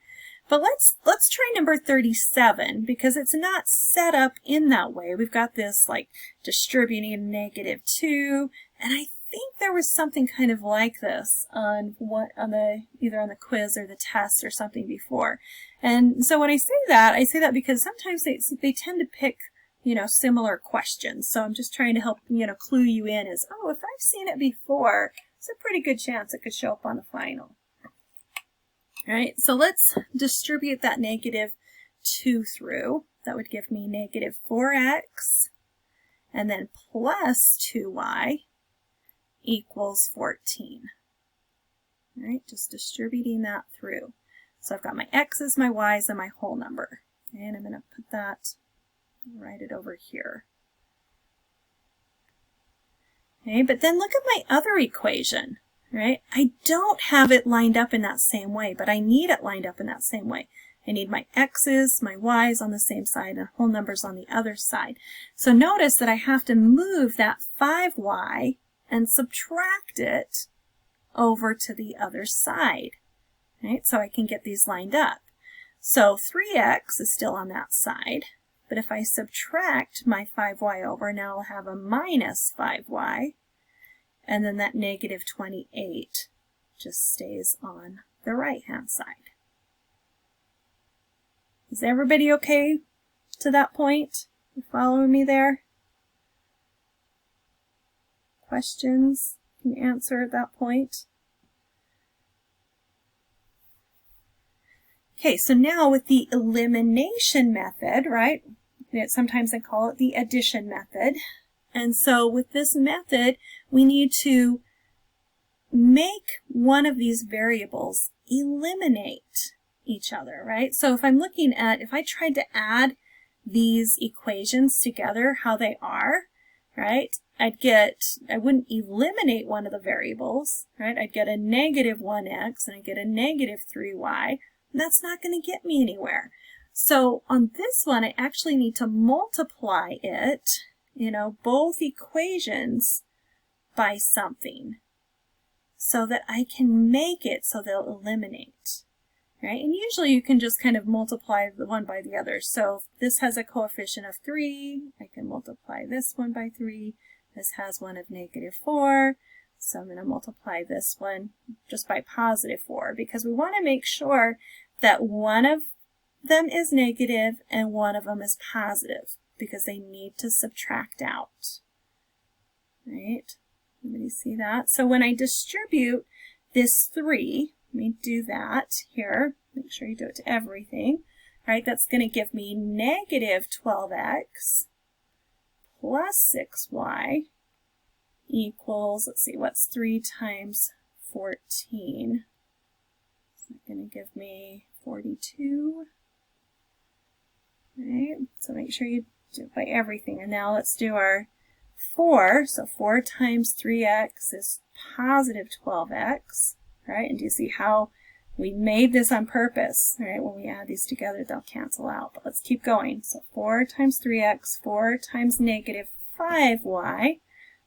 But let's try number 37 because it's not set up in that way. We've got this like distributing -2, and I think there was something kind of like this on either on the quiz or the test or something before. And so when I say that because sometimes they tend to pick, you know, similar questions. So I'm just trying to help, you know, clue you in as, oh, if I've seen it before, it's a pretty good chance it could show up on the final. All right, so let's distribute that -2 through. That would give me -4x, and then plus 2y equals 14. All right, just distributing that through. So I've got my x's, my y's, and my whole number. And I'm going to put that, write it over here. Okay, but then look at my other equation, right? I don't have it lined up in that same way, but I need it lined up in that same way. I need my x's, my y's on the same side, and whole numbers on the other side. So notice that I have to move that 5y and subtract it over to the other side, right? So I can get these lined up. So 3x is still on that side, but if I subtract my 5y over, now I'll have a minus 5y, and then that -28 just stays on the right-hand side. Is everybody okay to that point? You following me there? Questions? Can you answer at that point? Okay, so now with the elimination method, right? Sometimes I call it the addition method. And so with this method, we need to make one of these variables eliminate each other, right? So if I'm looking at, if I tried to add these equations together, how they are, right? I wouldn't eliminate one of the variables, right? I'd get a negative 1x and I'd get a negative 3y. And that's not going to get me anywhere. So on this one, I actually need to multiply it, both equations by something so that I can make it so they'll eliminate, right? And usually you can just kind of multiply the one by the other. So if this has a coefficient of 3, I can multiply this one by 3. This has one of negative 4, so I'm going to multiply this one just by positive 4 because we want to make sure that one of them is negative and one of them is positive because they need to subtract out, right? Everybody see that? So when I distribute this 3, let me do that here. Make sure you do it to everything, right? That's going to give me negative 12x plus 6y equals, let's see, what's 3 times 14? Is that going to give me 42? Right, so make sure you do it by everything. And now let's do our 4. So 4 times 3x is positive 12x, right? And do you see how we made this on purpose, right? When we add these together, they'll cancel out. But let's keep going. So 4 times 3x, 4 times negative 5y,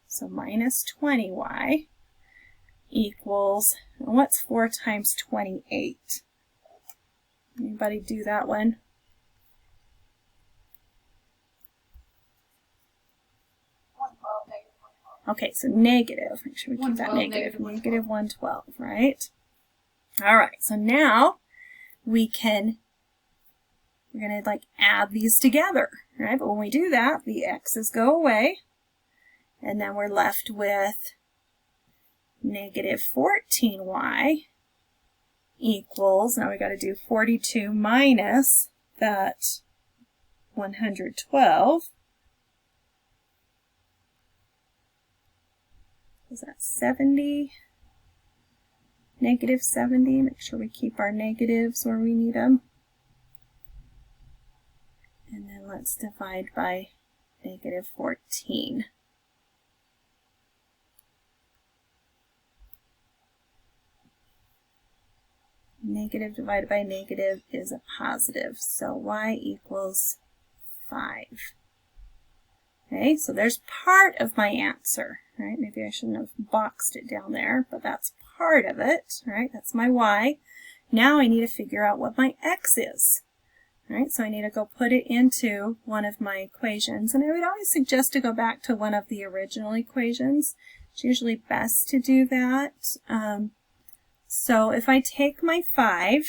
so minus 20y, equals, what's 4 times 28? Anybody do that one? Okay, so negative. Make sure we keep that negative. Negative 112, right? All right, so now we're going to add these together, right? But when we do that, the x's go away, and then we're left with negative 14y equals, now we got to do 42 minus that 112. Is that 70? Negative 70. Make sure we keep our negatives where we need them. And then let's divide by negative 14. Negative divided by negative is a positive, so y equals 5. Okay, so there's part of my answer, right? Maybe I shouldn't have boxed it down there, but that's part of it, right? That's my y. Now I need to figure out what my x is. All right, so I need to go put it into one of my equations, and I would always suggest to go back to one of the original equations. It's usually best to do that. So if I take my 5,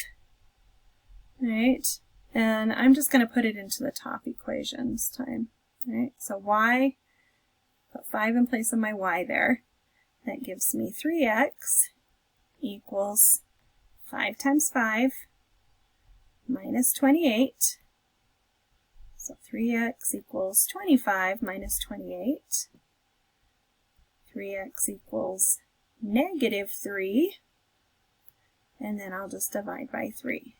right, and I'm just going to put it into the top equation this time. Right, so y, put 5 in place of my y there. That gives me 3x equals 5 times 5 minus 28. So 3x equals 25 minus 28. 3x equals negative 3. And then I'll just divide by 3.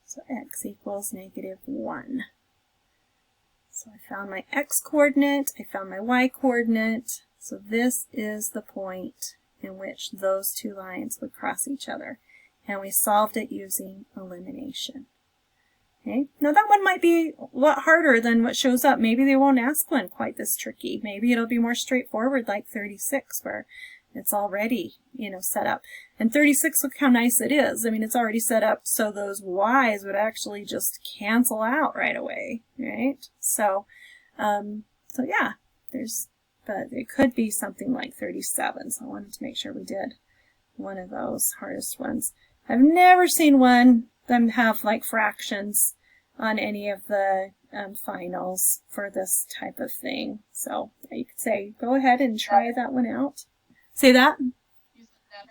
So x equals negative 1. So I found my x-coordinate, I found my y-coordinate, so this is the point in which those two lines would cross each other. And we solved it using elimination. Okay, now that one might be a lot harder than what shows up. Maybe they won't ask one quite this tricky. Maybe it'll be more straightforward like 36 where it's already, set up. And 36, look how nice it is. I mean, it's already set up so those y's would actually just cancel out right away, right? So, yeah, but it could be something like 37. So I wanted to make sure we did one of those hardest ones. I've never seen them have like fractions on any of the finals for this type of thing. So you could say, go ahead and try that one out. Say that? You said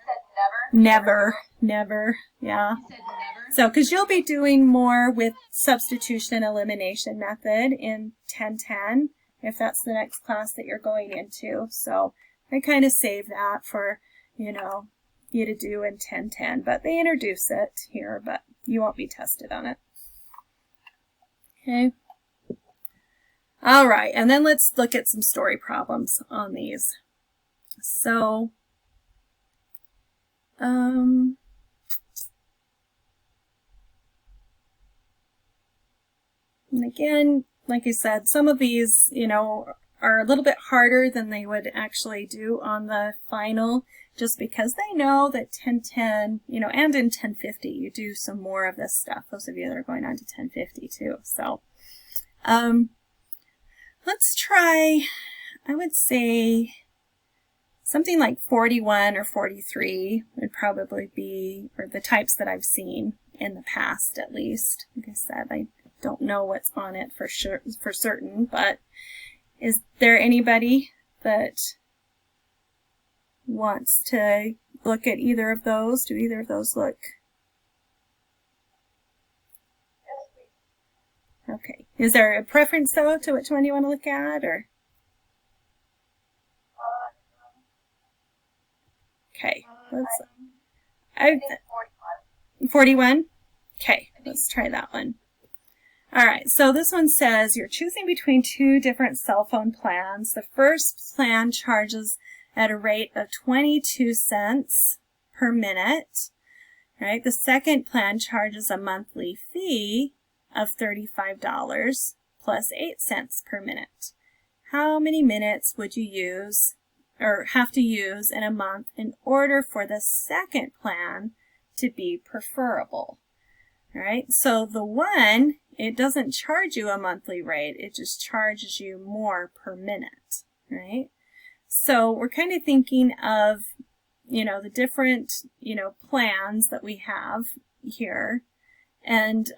never? Never, yeah. You said never? So, because you'll be doing more with substitution elimination method in 1010, if that's the next class that you're going into. So, I kind of save that for, you know, you to do in 1010, but they introduce it here, but you won't be tested on it. Okay. All right, and then let's look at some story problems on these. So, and again, like I said, some of these, you know, are a little bit harder than they would actually do on the final, just because they know that 1010, you know, and in 1050, you do some more of this stuff, those of you that are going on to 1050 too. So, let's try, I would say, something like 41 or 43 would probably be, or the types that I've seen in the past at least. Like I said, I don't know what's on it for sure, for certain, but is there anybody that wants to look at either of those? Do either of those look? Okay. Is there a preference though to which one you want to look at, or? Okay. I think 41. 41? Okay, let's try that one. All right, so this one says you're choosing between two different cell phone plans. The first plan charges at a rate of 22 cents per minute. Right? The second plan charges a monthly fee of $35 plus 8 cents per minute. How many minutes would you use or have to use in a month in order for the second plan to be preferable? All right, so the one, it doesn't charge you a monthly rate, it just charges you more per minute, right? So we're kind of thinking of, you know, the different, you know, plans that we have here. And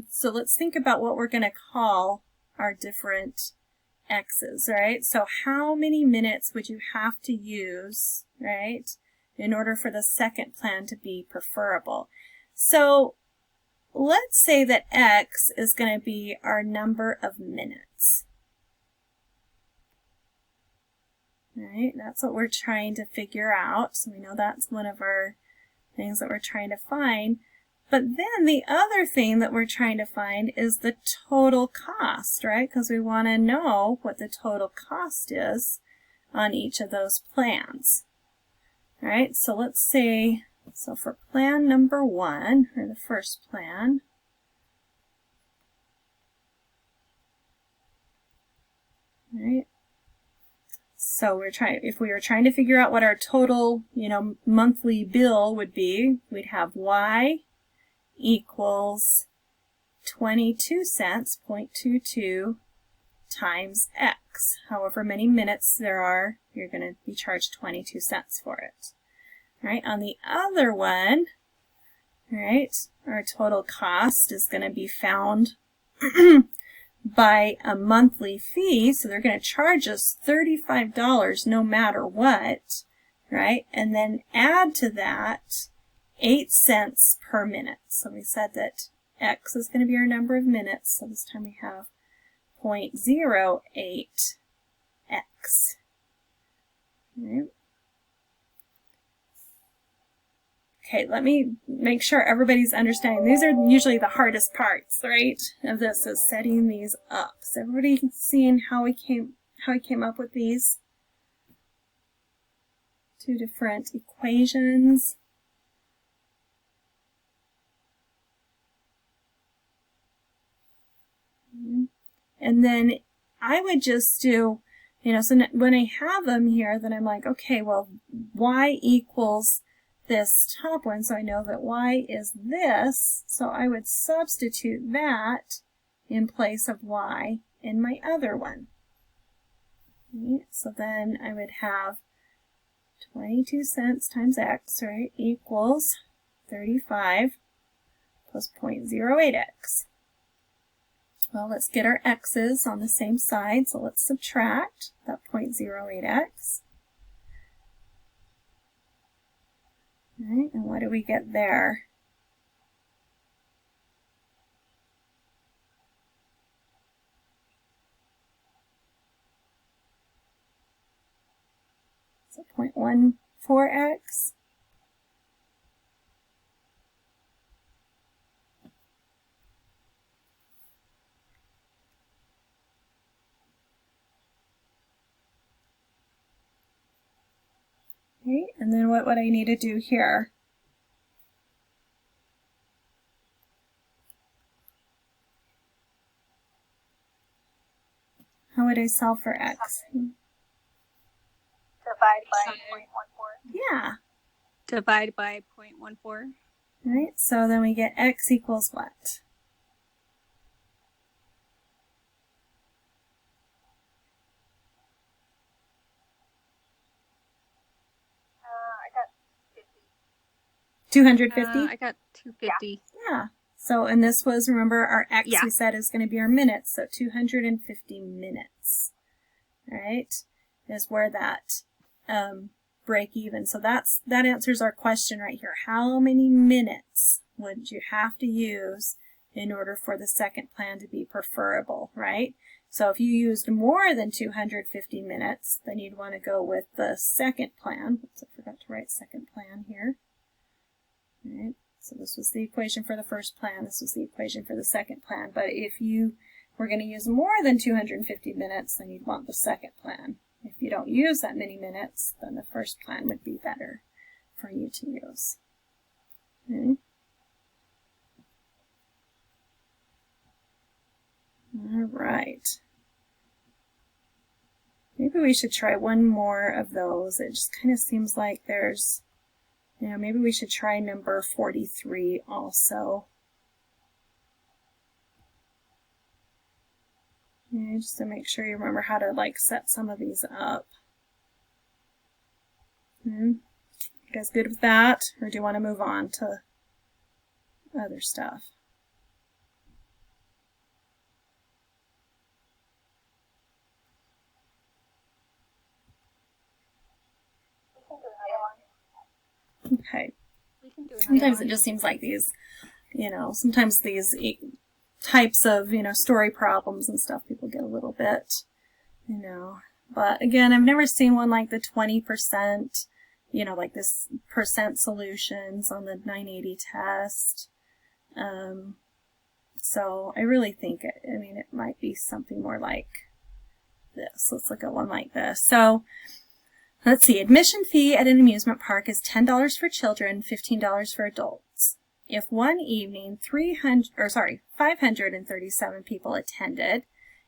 so let's think about what we're going to call our different x's, right? So how many minutes would you have to use, right, in order for the second plan to be preferable? So let's say that x is going to be our number of minutes. Right? That's what we're trying to figure out. So we know that's one of our things that we're trying to find. But then the other thing that we're trying to find is the total cost, right? Because we want to know what the total cost is on each of those plans. All right, so let's say, so for plan number 1, or the first plan, all right, so we're trying, if we were trying to figure out what our total, you know, monthly bill would be, we'd have y equals 22 cents, 0.22, times x. However many minutes there are, you're going to be charged 22 cents for it. All right, on the other one, all right, our total cost is going to be found by a monthly fee, so they're going to charge us $35 no matter what, right? And then add to that 8 cents per minute. So we said that x is going to be our number of minutes, so this time we have 0.08x. Right. Okay, let me make sure everybody's understanding. These are usually the hardest parts, right, of this, is setting these up. So everybody seeing how we came up with these two different equations. And then I would just do, you know, so when I have them here, then I'm like, okay, well, y equals this top one, so I know that y is this, so I would substitute that in place of y in my other one. Right? So then I would have 22 cents times x, right, equals 35 plus 0.08x. Well, let's get our x's on the same side, so let's subtract that 0.08x. All right, and what do we get there? 0.14x. Okay, and then what would I need to do here? How would I solve for x? Divide by 0.14. Yeah. Divide by 0.14. Right, so then we get x equals what? I got 50. 250? I got 250. Yeah. So, and this was, remember, our x Yeah. we said is going to be our minutes, so 250 minutes, right, is where that break even. So that answers our question right here. How many minutes would you have to use in order for the second plan to be preferable, right? So if you used more than 250 minutes, then you'd want to go with the second plan. Oops, I forgot to write second plan here. All right. So this was the equation for the first plan. This was the equation for the second plan. But if you were going to use more than 250 minutes, then you'd want the second plan. If you don't use that many minutes, then the first plan would be better for you to use. Okay. All right. Maybe we should try one more of those. It just kind of seems like there's, you know, maybe we should try number 43 also. Yeah, just to make sure you remember how to like set some of these up. You guys good with that? Or do you want to move on to other stuff? Okay. Sometimes it just seems like these, you know, sometimes these types of, you know, story problems and stuff, people get a little bit, you know. But again, I've never seen one like the 20%, you know, like this percent solutions on the 980 test. So I really think it might be something more like this. Let's look at one like this. So let's see, admission fee at an amusement park is $10 for children, $15 for adults. If one evening 537 people attended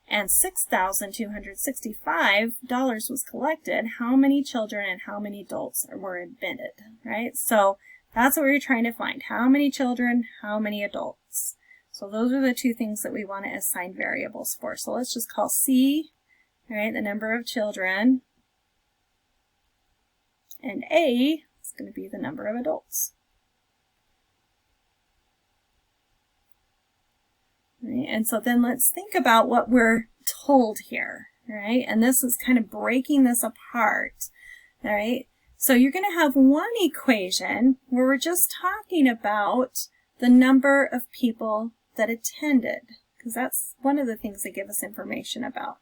and $6,265 was collected, how many children and how many adults were admitted, right? So that's what we're trying to find. How many children, how many adults? So those are the two things that we want to assign variables for. So let's just call C, right, the number of children, and A is going to be the number of adults. Right? And so then let's think about what we're told here, right? And this is kind of breaking this apart, all right? So you're going to have one equation where we're just talking about the number of people that attended, because that's one of the things they give us information about.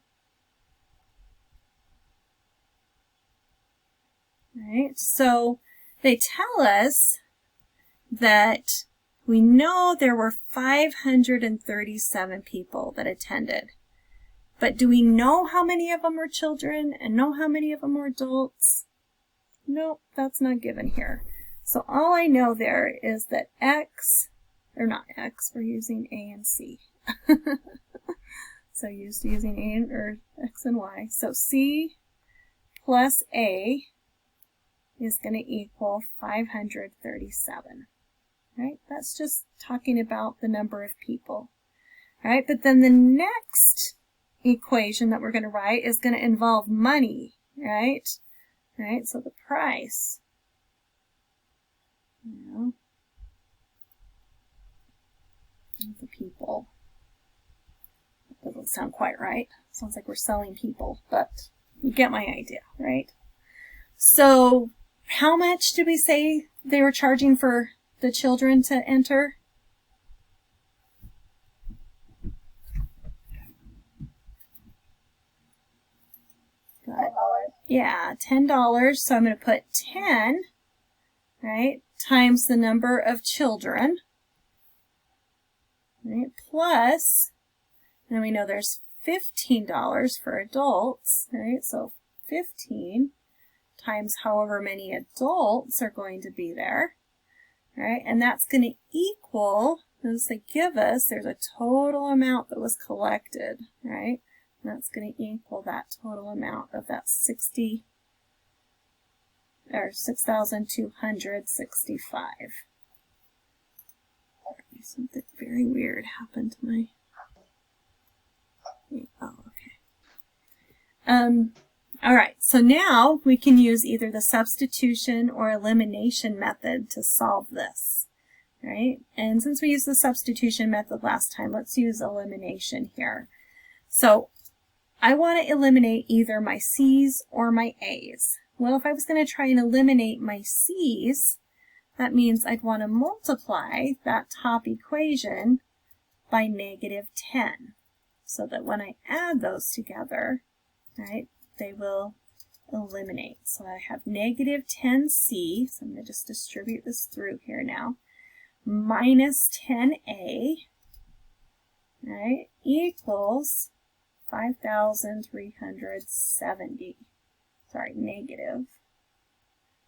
Right? So they tell us that we know there were 537 people that attended. But do we know how many of them were children and know how many of them were adults? Nope, that's not given here. So all I know there is that X, or not X, we're using A and C. So using A and, or X and Y. So C plus A is going to equal 537, right? That's just talking about the number of people, right? But then the next equation that we're going to write is going to involve money, right? Right? So the price, you know, of the people. That doesn't sound quite right. Sounds like we're selling people, but you get my idea, right? So how much did we say they were charging for the children to enter? $10. yeah, $10. So I'm going to put 10, right, times the number of children, right, plus, and we know there's $15 for adults, right, so 15 times however many adults are going to be there, right, and that's going to equal, as they give us, there's a total amount that was collected, right, and that's going to equal that total amount of that 6,265. Something very weird happened to my, oh, okay. All right, so now we can use either the substitution or elimination method to solve this, right? And since we used the substitution method last time, let's use elimination here. So I want to eliminate either my C's or my A's. Well, if I was going to try and eliminate my C's, that means I'd want to multiply that top equation by -10, so that when I add those together, right, they will eliminate. So I have -10C, so I'm going to just distribute this through here now, minus 10A, right, equals 5,370. Sorry, negative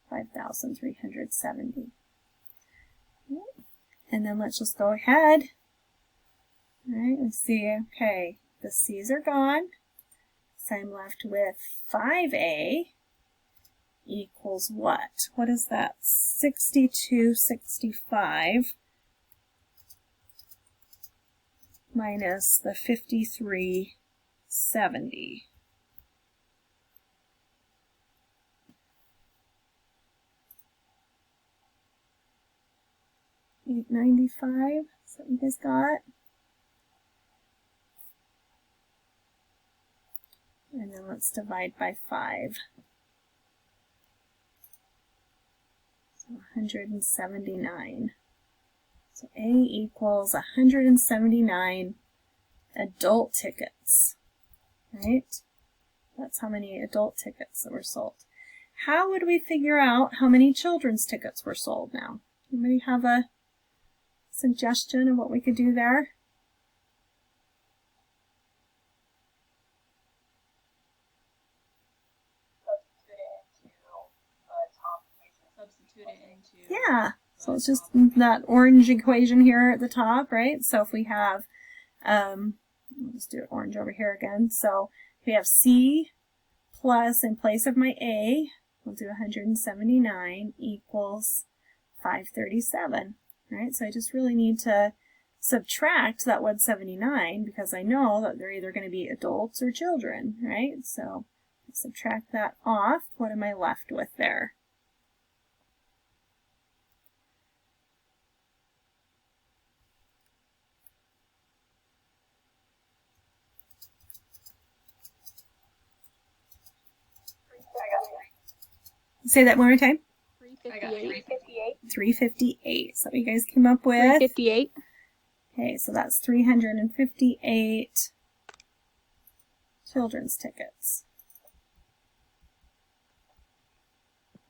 5,370. And then let's just go ahead. All right, let's see, okay, the C's are gone. So I'm left with 5A equals what? What is that? 6265 minus the 5370. 895, is that what you guys got? And then let's divide by 5. So 179. So A equals 179 adult tickets, right? That's how many adult tickets that were sold. How would we figure out how many children's tickets were sold now? Anybody have a suggestion of what we could do there? Substitute it into Yeah, so it's just that orange equation here at the top, right? So if we have, let's do it orange over here again. So if we have C plus, in place of my A, we'll do 179 equals 537, right? So I just really need to subtract that 179 because I know that they're either going to be adults or children, right? So subtract that off. What am I left with there? Say that one more time. 358. 358. So what you guys came up with? 358. Okay, so that's 358 children's tickets.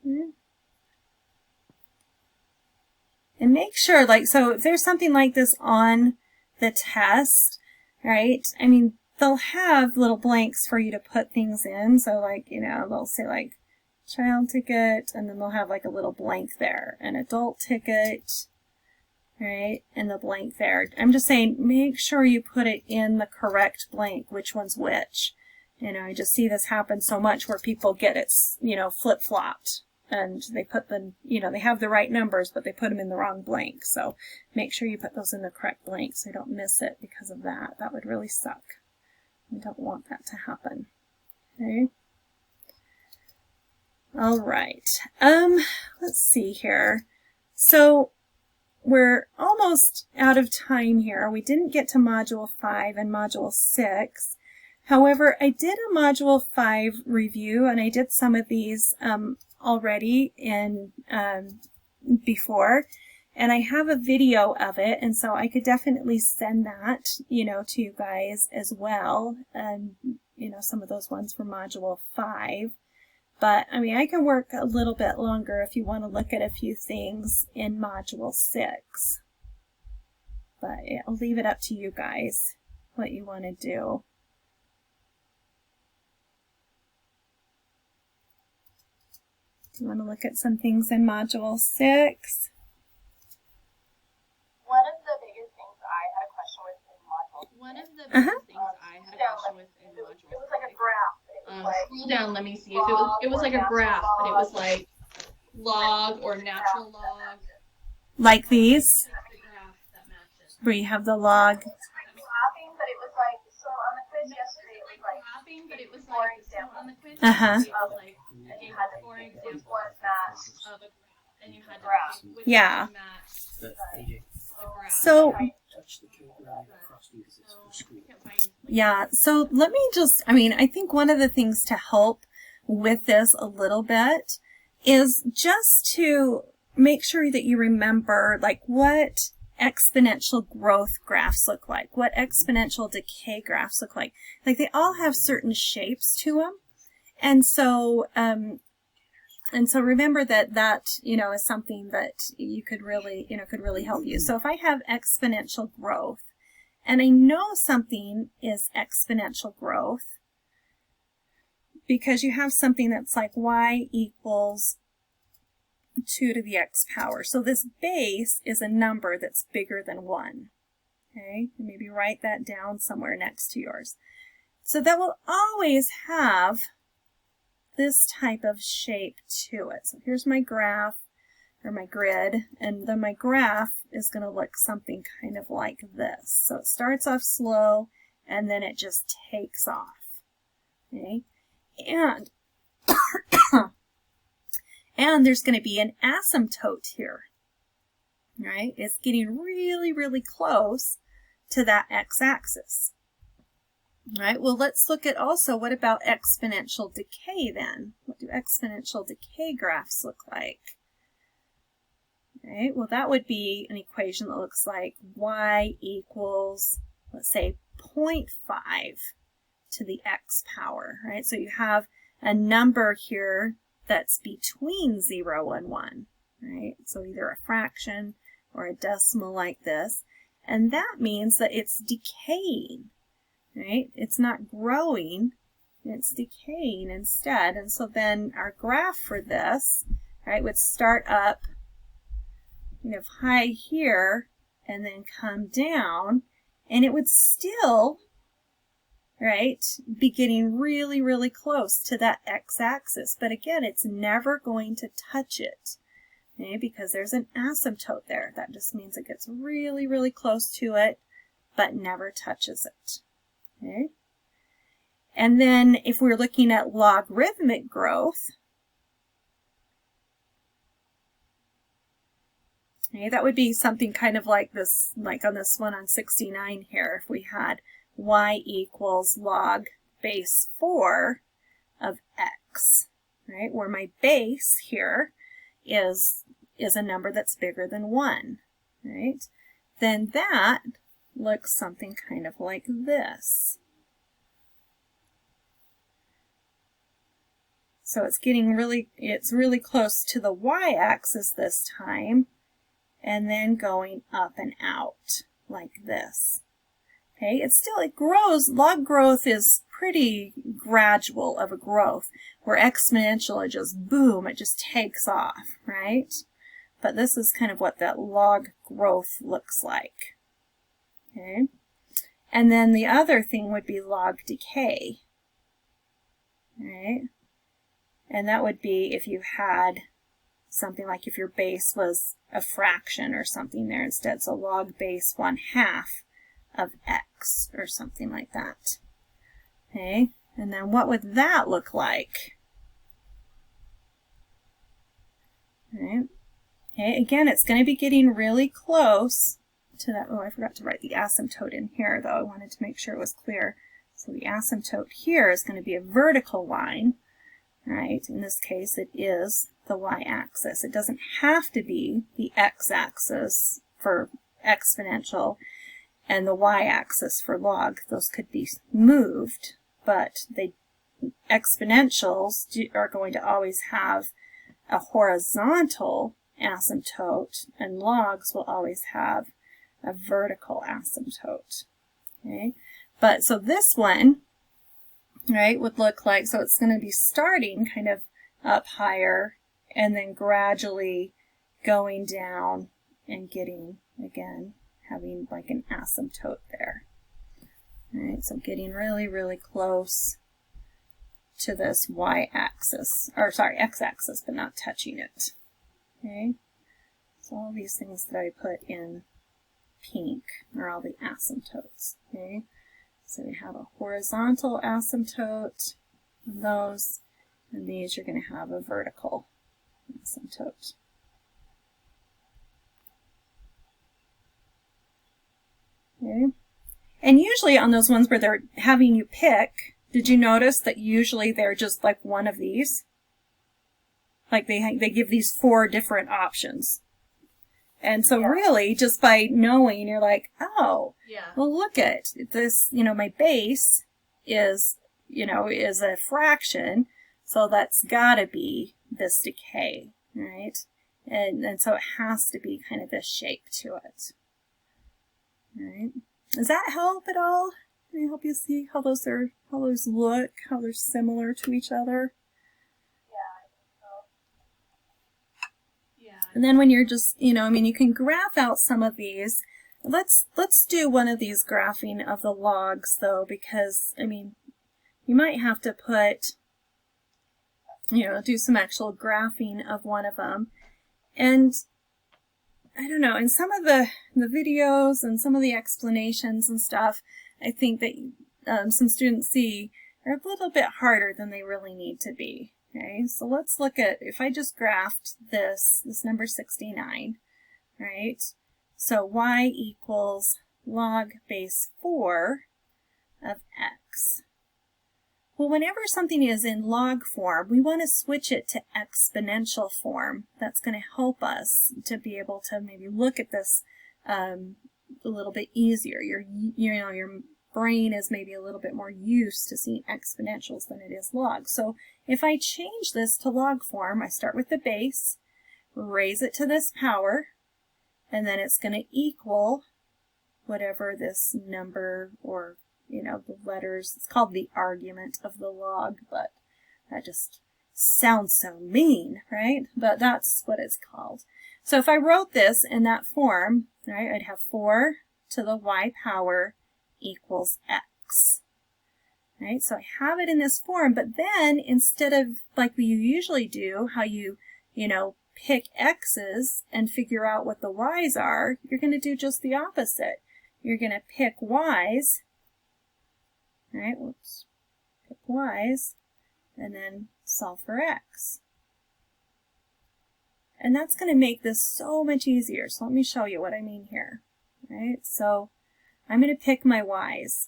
And make sure, like, so if there's something like this on the test, right, I mean, they'll have little blanks for you to put things in. So, like, you know, they'll say, like, child ticket, and then they'll have, like, a little blank there. An adult ticket, right, and the blank there. I'm just saying, make sure you put it in the correct blank, which one's which. You know, I just see this happen so much where people get it, you know, flip-flopped. And they put them, you know, they have the right numbers, but they put them in the wrong blank. So make sure you put those in the correct blank so you don't miss it because of that. That would really suck. We don't want that to happen. Okay. All right. Let's see here. So we're almost out of time here. We didn't get to Module 5 and Module 6. However, I did a Module 5 review, and I did some of these already in before, and I have a video of it, and so I could definitely send that, you know, to you guys as well. You know, some of those ones for Module 5. But, I mean, I can work a little bit longer if you want to look at a few things in Module 6. But I'll leave it up to you guys, what you want to do. Do you want to look at some things in Module 6? One of the biggest things I had a question with in Module 6. One of the biggest things I had a question with in Module 6. It was like a graph. Scroll down, let me see. If it was like a graph, but it was like log or natural log. Like these, It's the graph that matches. where you have the log. Graphing, but it was like, so on the quiz yesterday, it was like, Graphing, but it was like, so on the quiz, Uh-huh. it was like, it gave had four which examples one matched. of a graph, and you had to Graph. pick which Yeah. one matched But AJ, the graph. So, touch the cake around the frosting because it's for school. I can't find, yeah, so let me just, I mean, I think one of the things to help with this a little bit is just to make sure that you remember, like, what exponential growth graphs look like, what exponential decay graphs look like. Like, they all have certain shapes to them. And so remember that, you know, is something that you could really, you know, could really help you. So if I have exponential growth, and I know something is exponential growth, because you have something that's like y equals 2 to the x power. So this base is a number that's bigger than 1. Okay, and maybe write that down somewhere next to yours. So that will always have this type of shape to it. So here's my graph, or my grid, and then my graph is going to look something kind of like this. So it starts off slow, and then it just takes off. Okay, and and there's going to be an asymptote here, right? It's getting really, really close to that x-axis. All right, well, let's look at also, what about exponential decay then? What do exponential decay graphs look like? All right, well, that would be an equation that looks like y equals, let's say, 0.5 to the x power, right? So you have a number here that's between 0 and 1, right? So either a fraction or a decimal like this, and that means that it's decaying, right? It's not growing, it's decaying instead. And so then our graph for this, right, would start up kind of high here and then come down, and it would still, right, be getting really, really close to that x-axis. But again, it's never going to touch it, okay, because there's an asymptote there. That just means it gets really, really close to it, but never touches it. Okay. And then if we're looking at logarithmic growth, okay, that would be something kind of like this, like on this one on 69 here, if we had y equals log base 4 of x, right, where my base here is a number that's bigger than 1, right, then that looks something kind of like this. So it's getting really close to the y-axis this time, and then going up and out like this. Okay, it grows. Log growth is pretty gradual of a growth, where exponential, it just boom, it just takes off, right? But this is kind of what that log growth looks like. Okay, and then the other thing would be log decay, right? And that would be if you had something like if your base was a fraction or something there instead, so log base 1/2 of x or something like that. Okay, and then what would that look like? Okay, again, it's going to be getting really close to that. Oh, I forgot to write the asymptote in here, though. I wanted to make sure it was clear. So the asymptote here is going to be a vertical line, right? In this case, it is the y-axis. It doesn't have to be the x-axis for exponential and the y-axis for log. Those could be moved, but they exponentials are going to always have a horizontal asymptote, and logs will always have a vertical asymptote. Okay, but so this one, right, would look like, so it's going to be starting kind of up higher and then gradually going down and getting, again, having like an asymptote there. All right, so getting really, really close to this y-axis, or sorry, x-axis, but not touching it. Okay, so all these things that I put in pink are all the asymptotes. Okay, so we have a horizontal asymptote, of those, and these you're going to have a vertical asymptote. Okay, and usually on those ones where they're having you pick, did you notice that usually they're just like one of these? Like they give these 4 different options. And so really, just by knowing, you're like, oh, well, look at this, you know, my base is, you know, is a fraction, so that's got to be this decay, right? And so it has to be kind of this shape to it. All right. Does that help at all? Can I help you see how those look, how they're similar to each other? And then when you're just, you know, I mean, you can graph out some of these. Let's do one of these graphing of the logs, though, because, I mean, you might have to put, you know, do some actual graphing of one of them. And I don't know, in some of the videos and some of the explanations and stuff, I think that some students see are a little bit harder than they really need to be. Okay, so let's look at, if I just graphed this number 69, right? So y equals log base 4 of x. Well, whenever something is in log form, we want to switch it to exponential form. That's going to help us to be able to maybe look at this a little bit easier. Your brain is maybe a little bit more used to seeing exponentials than it is logs. So if I change this to log form, I start with the base, raise it to this power, and then it's going to equal whatever this number, or, you know, the letters. It's called the argument of the log, but that just sounds so mean, right? But that's what it's called. So if I wrote this in that form, right, I'd have 4 to the y power equals x. Right, so I have it in this form, but then instead of like you usually do, how you know, pick x's and figure out what the y's are, you're going to do just the opposite. You're going to pick y's, right, whoops, pick y's, and then solve for x. And that's going to make this so much easier. So let me show you what I mean here. Right, so I'm going to pick my y's.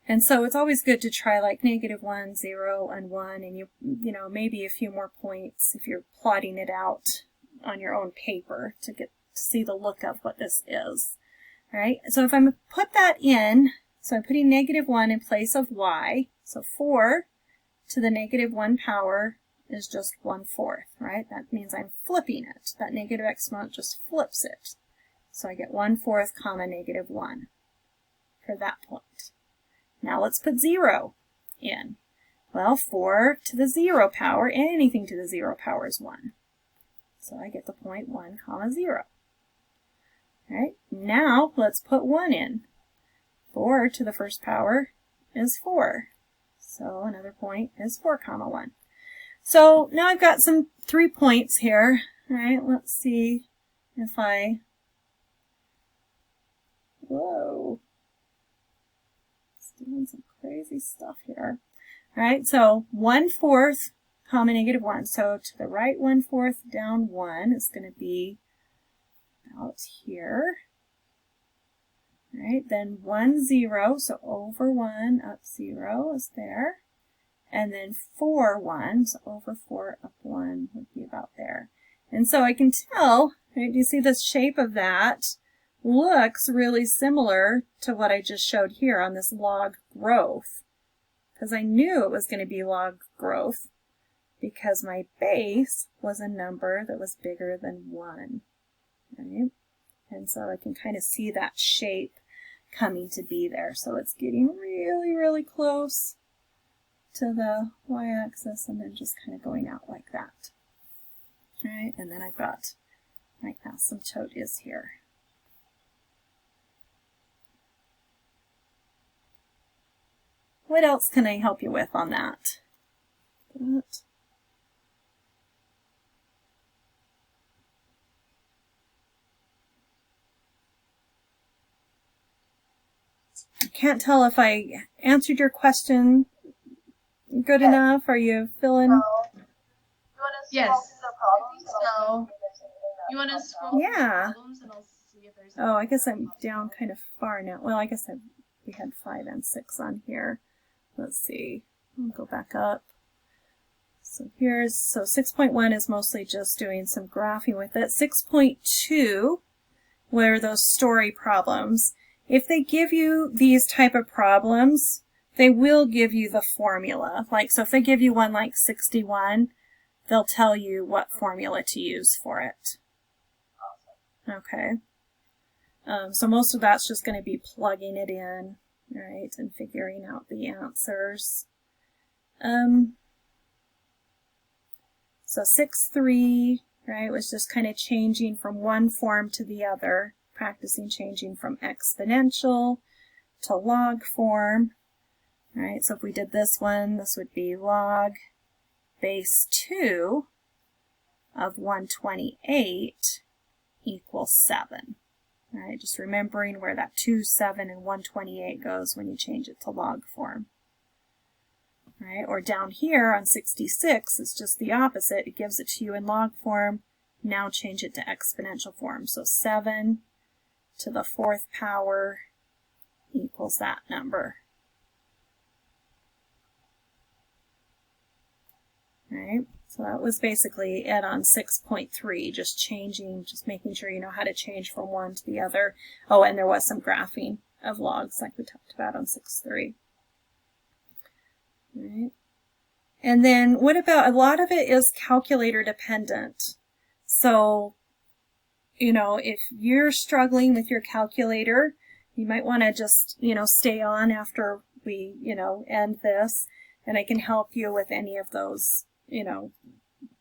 And so it's always good to try like -1, 0, and 1, and you know, maybe a few more points if you're plotting it out on your own paper to get to see the look of what this is. All right, so if I'm put that in, so I'm putting -1 in place of y, so 4 to the -1 power is just 1/4, right? That means I'm flipping it. That negative exponent just flips it. So I get 1/4 comma -1 for that point. Now let's put 0 in. Well, 4 to the 0 power, anything to the 0 power is 1. So I get the point 1 comma 0. All right, now let's put 1 in. 4 to the first power is 4. So another point is 4 comma 1. So now I've got some 3 points here. All right, let's see if I, whoa, doing some crazy stuff here. All right, so 1/4 comma -1. So to the right 1/4 down 1 is going to be about here. All right, then 1, 0, so over 1, up 0 is there. And then 4, 1, so over 4, up 1 would be about there. And so I can tell, right, do you see the shape of that? Looks really similar to what I just showed here on this log growth. because I knew it was going to be log growth because my base was a number that was bigger than 1. Right? And so I can kind of see that shape coming to be there. So it's getting really, really close to the y-axis and then just kind of going out like that. All right, and then I've got my asymptote is here. What else can I help you with on that? I can't tell if I answered your question good enough. Are you feeling? Yes. So, You want to scroll through the Yeah. problems and I'll see if there's. Oh, I guess I'm down kind of far now. Well, I guess we had 5 and 6 on here. Let's see. I'll go back up. So 6.1 is mostly just doing some graphing with it. 6.2, where are those story problems? If they give you these type of problems, they will give you the formula. Like, so if they give you one like 61, they'll tell you what formula to use for it. Okay. So most of that's just going to be plugging it in, right, and figuring out the answers. So 6.3, right, was just kind of changing from one form to the other, practicing changing from exponential to log form. Right, so if we did this one, this would be log base 2 of 128 equals 7. All right, just remembering where that 2, 7, and 128 goes when you change it to log form. All right, or down here on 66, it's just the opposite. It gives it to you in log form. Now change it to exponential form. So 7 to the 4th power equals that number. All right, so that was basically it on 6.3, just making sure you know how to change from one to the other. Oh, and there was some graphing of logs like we talked about on 6.3. All right. And then what about, a lot of it is calculator dependent. So, you know, if you're struggling with your calculator, you might want to just, you know, stay on after we, you know, end this, and I can help you with any of those, you know,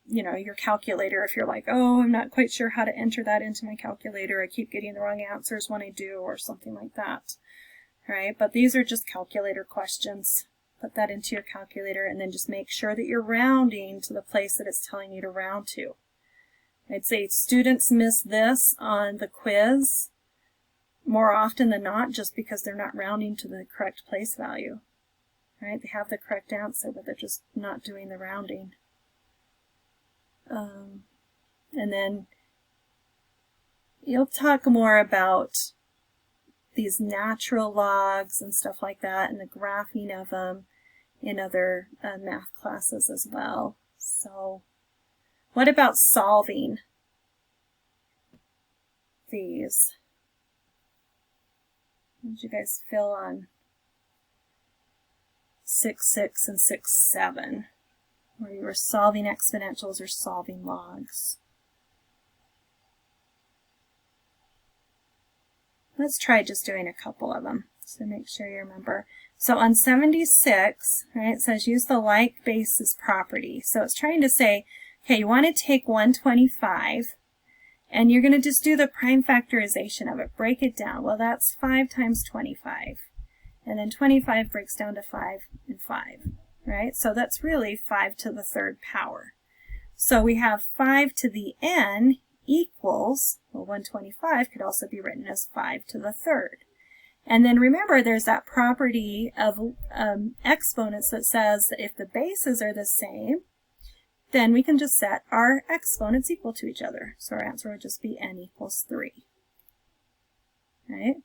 your calculator. If you're like, oh, I'm not quite sure how to enter that into my calculator, I keep getting the wrong answers when I do, or something like that. All right, but these are just calculator questions. Put that into your calculator and then just make sure that you're rounding to the place that it's telling you to round to. I'd say students miss this on the quiz more often than not just because they're not rounding to the correct place value. Right? They have the correct answer, but they're just not doing the rounding. And then you'll talk more about these natural logs and stuff like that and the graphing of them in other math classes as well. So what about solving these? How did you guys feel on 6.6 and 6.7, where you were solving exponentials or solving logs? Let's try just doing a couple of them, so make sure you remember. So on 76, right, it says use the like basis property. So it's trying to say, okay, you want to take 125, and you're going to just do the prime factorization of it, break it down. Well, that's 5 times 25. And then 25 breaks down to 5 and 5, right? So that's really 5 to the 3rd power. So we have 5 to the n equals, well, 125 could also be written as 5 to the 3rd. And then remember, there's that property of exponents that says that if the bases are the same, then we can just set our exponents equal to each other. So our answer would just be n equals 3. Right?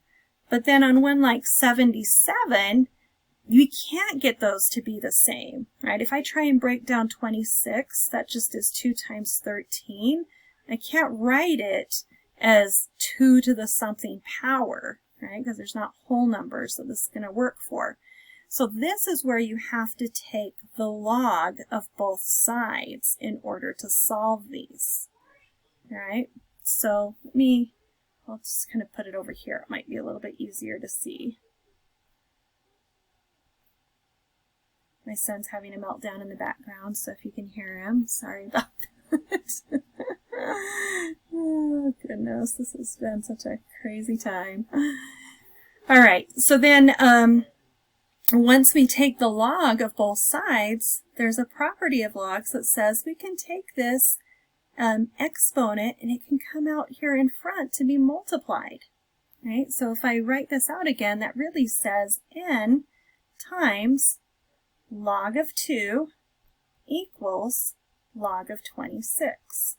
But then on one like 77, you can't get those to be the same, right? If I try and break down 26, that just is 2 times 13. I can't write it as 2 to the something power, right? Because there's not whole numbers that this is going to work for. So this is where you have to take the log of both sides in order to solve these. All right, so I'll just kind of put it over here. It might be a little bit easier to see. My son's having a meltdown in the background, so if you can hear him, sorry about that. Oh, goodness, this has been such a crazy time. All right, so then once we take the log of both sides, there's a property of logs that says we can take this exponent and it can come out here in front to be multiplied. Right? So if I write this out again, that really says n times log of 2 equals log of 26.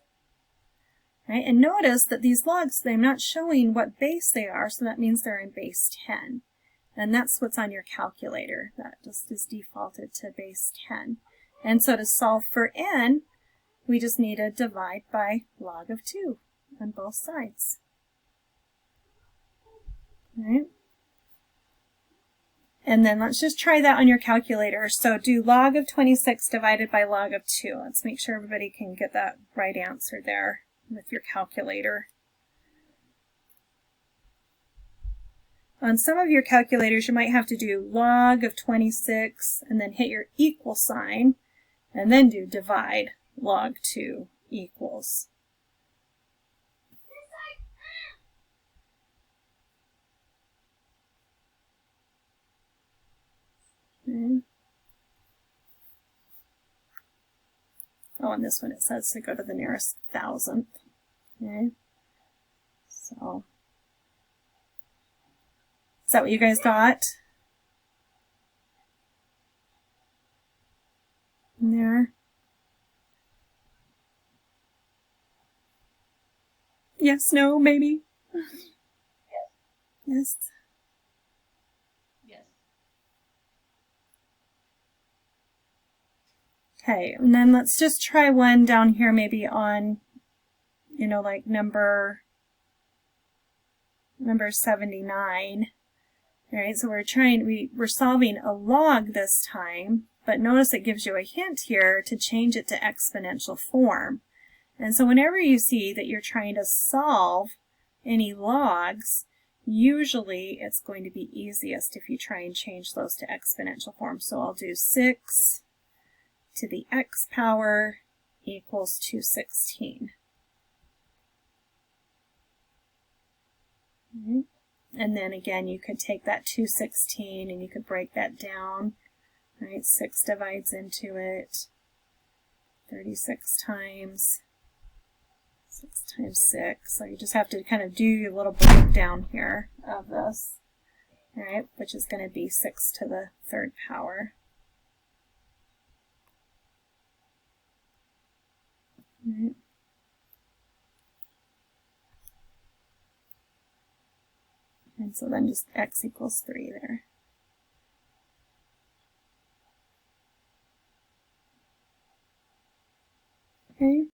Right? And notice that these logs, they're not showing what base they are, so that means they're in base 10. And that's what's on your calculator. That just is defaulted to base 10. And so to solve for n, we just need to divide by log of 2 on both sides. Right? And then let's just try that on your calculator. So do log of 26 divided by log of 2. Let's make sure everybody can get that right answer there with your calculator. On some of your calculators, you might have to do log of 26 and then hit your equal sign and then do divide log 2 equals. Okay. Oh, and this one it says to go to the nearest thousandth. Okay. So, is that what you guys got? In there? Yes, no, maybe? Yes. Yes. Okay, and then let's just try one down here maybe on, you know, like number 79. All right, so we're solving a log this time, but notice it gives you a hint here to change it to exponential form. And so whenever you see that you're trying to solve any logs, usually it's going to be easiest if you try and change those to exponential form. So I'll do 6 to the x power equals 216. Mm-hmm. And then again, you could take that 216 and you could break that down. Right, 6 divides into it 36 times. 6 times 6. So you just have to kind of do your little breakdown here of this. All right, which is going to be 6 to the 3rd power. All right. And so then just x equals 3 there. Okay.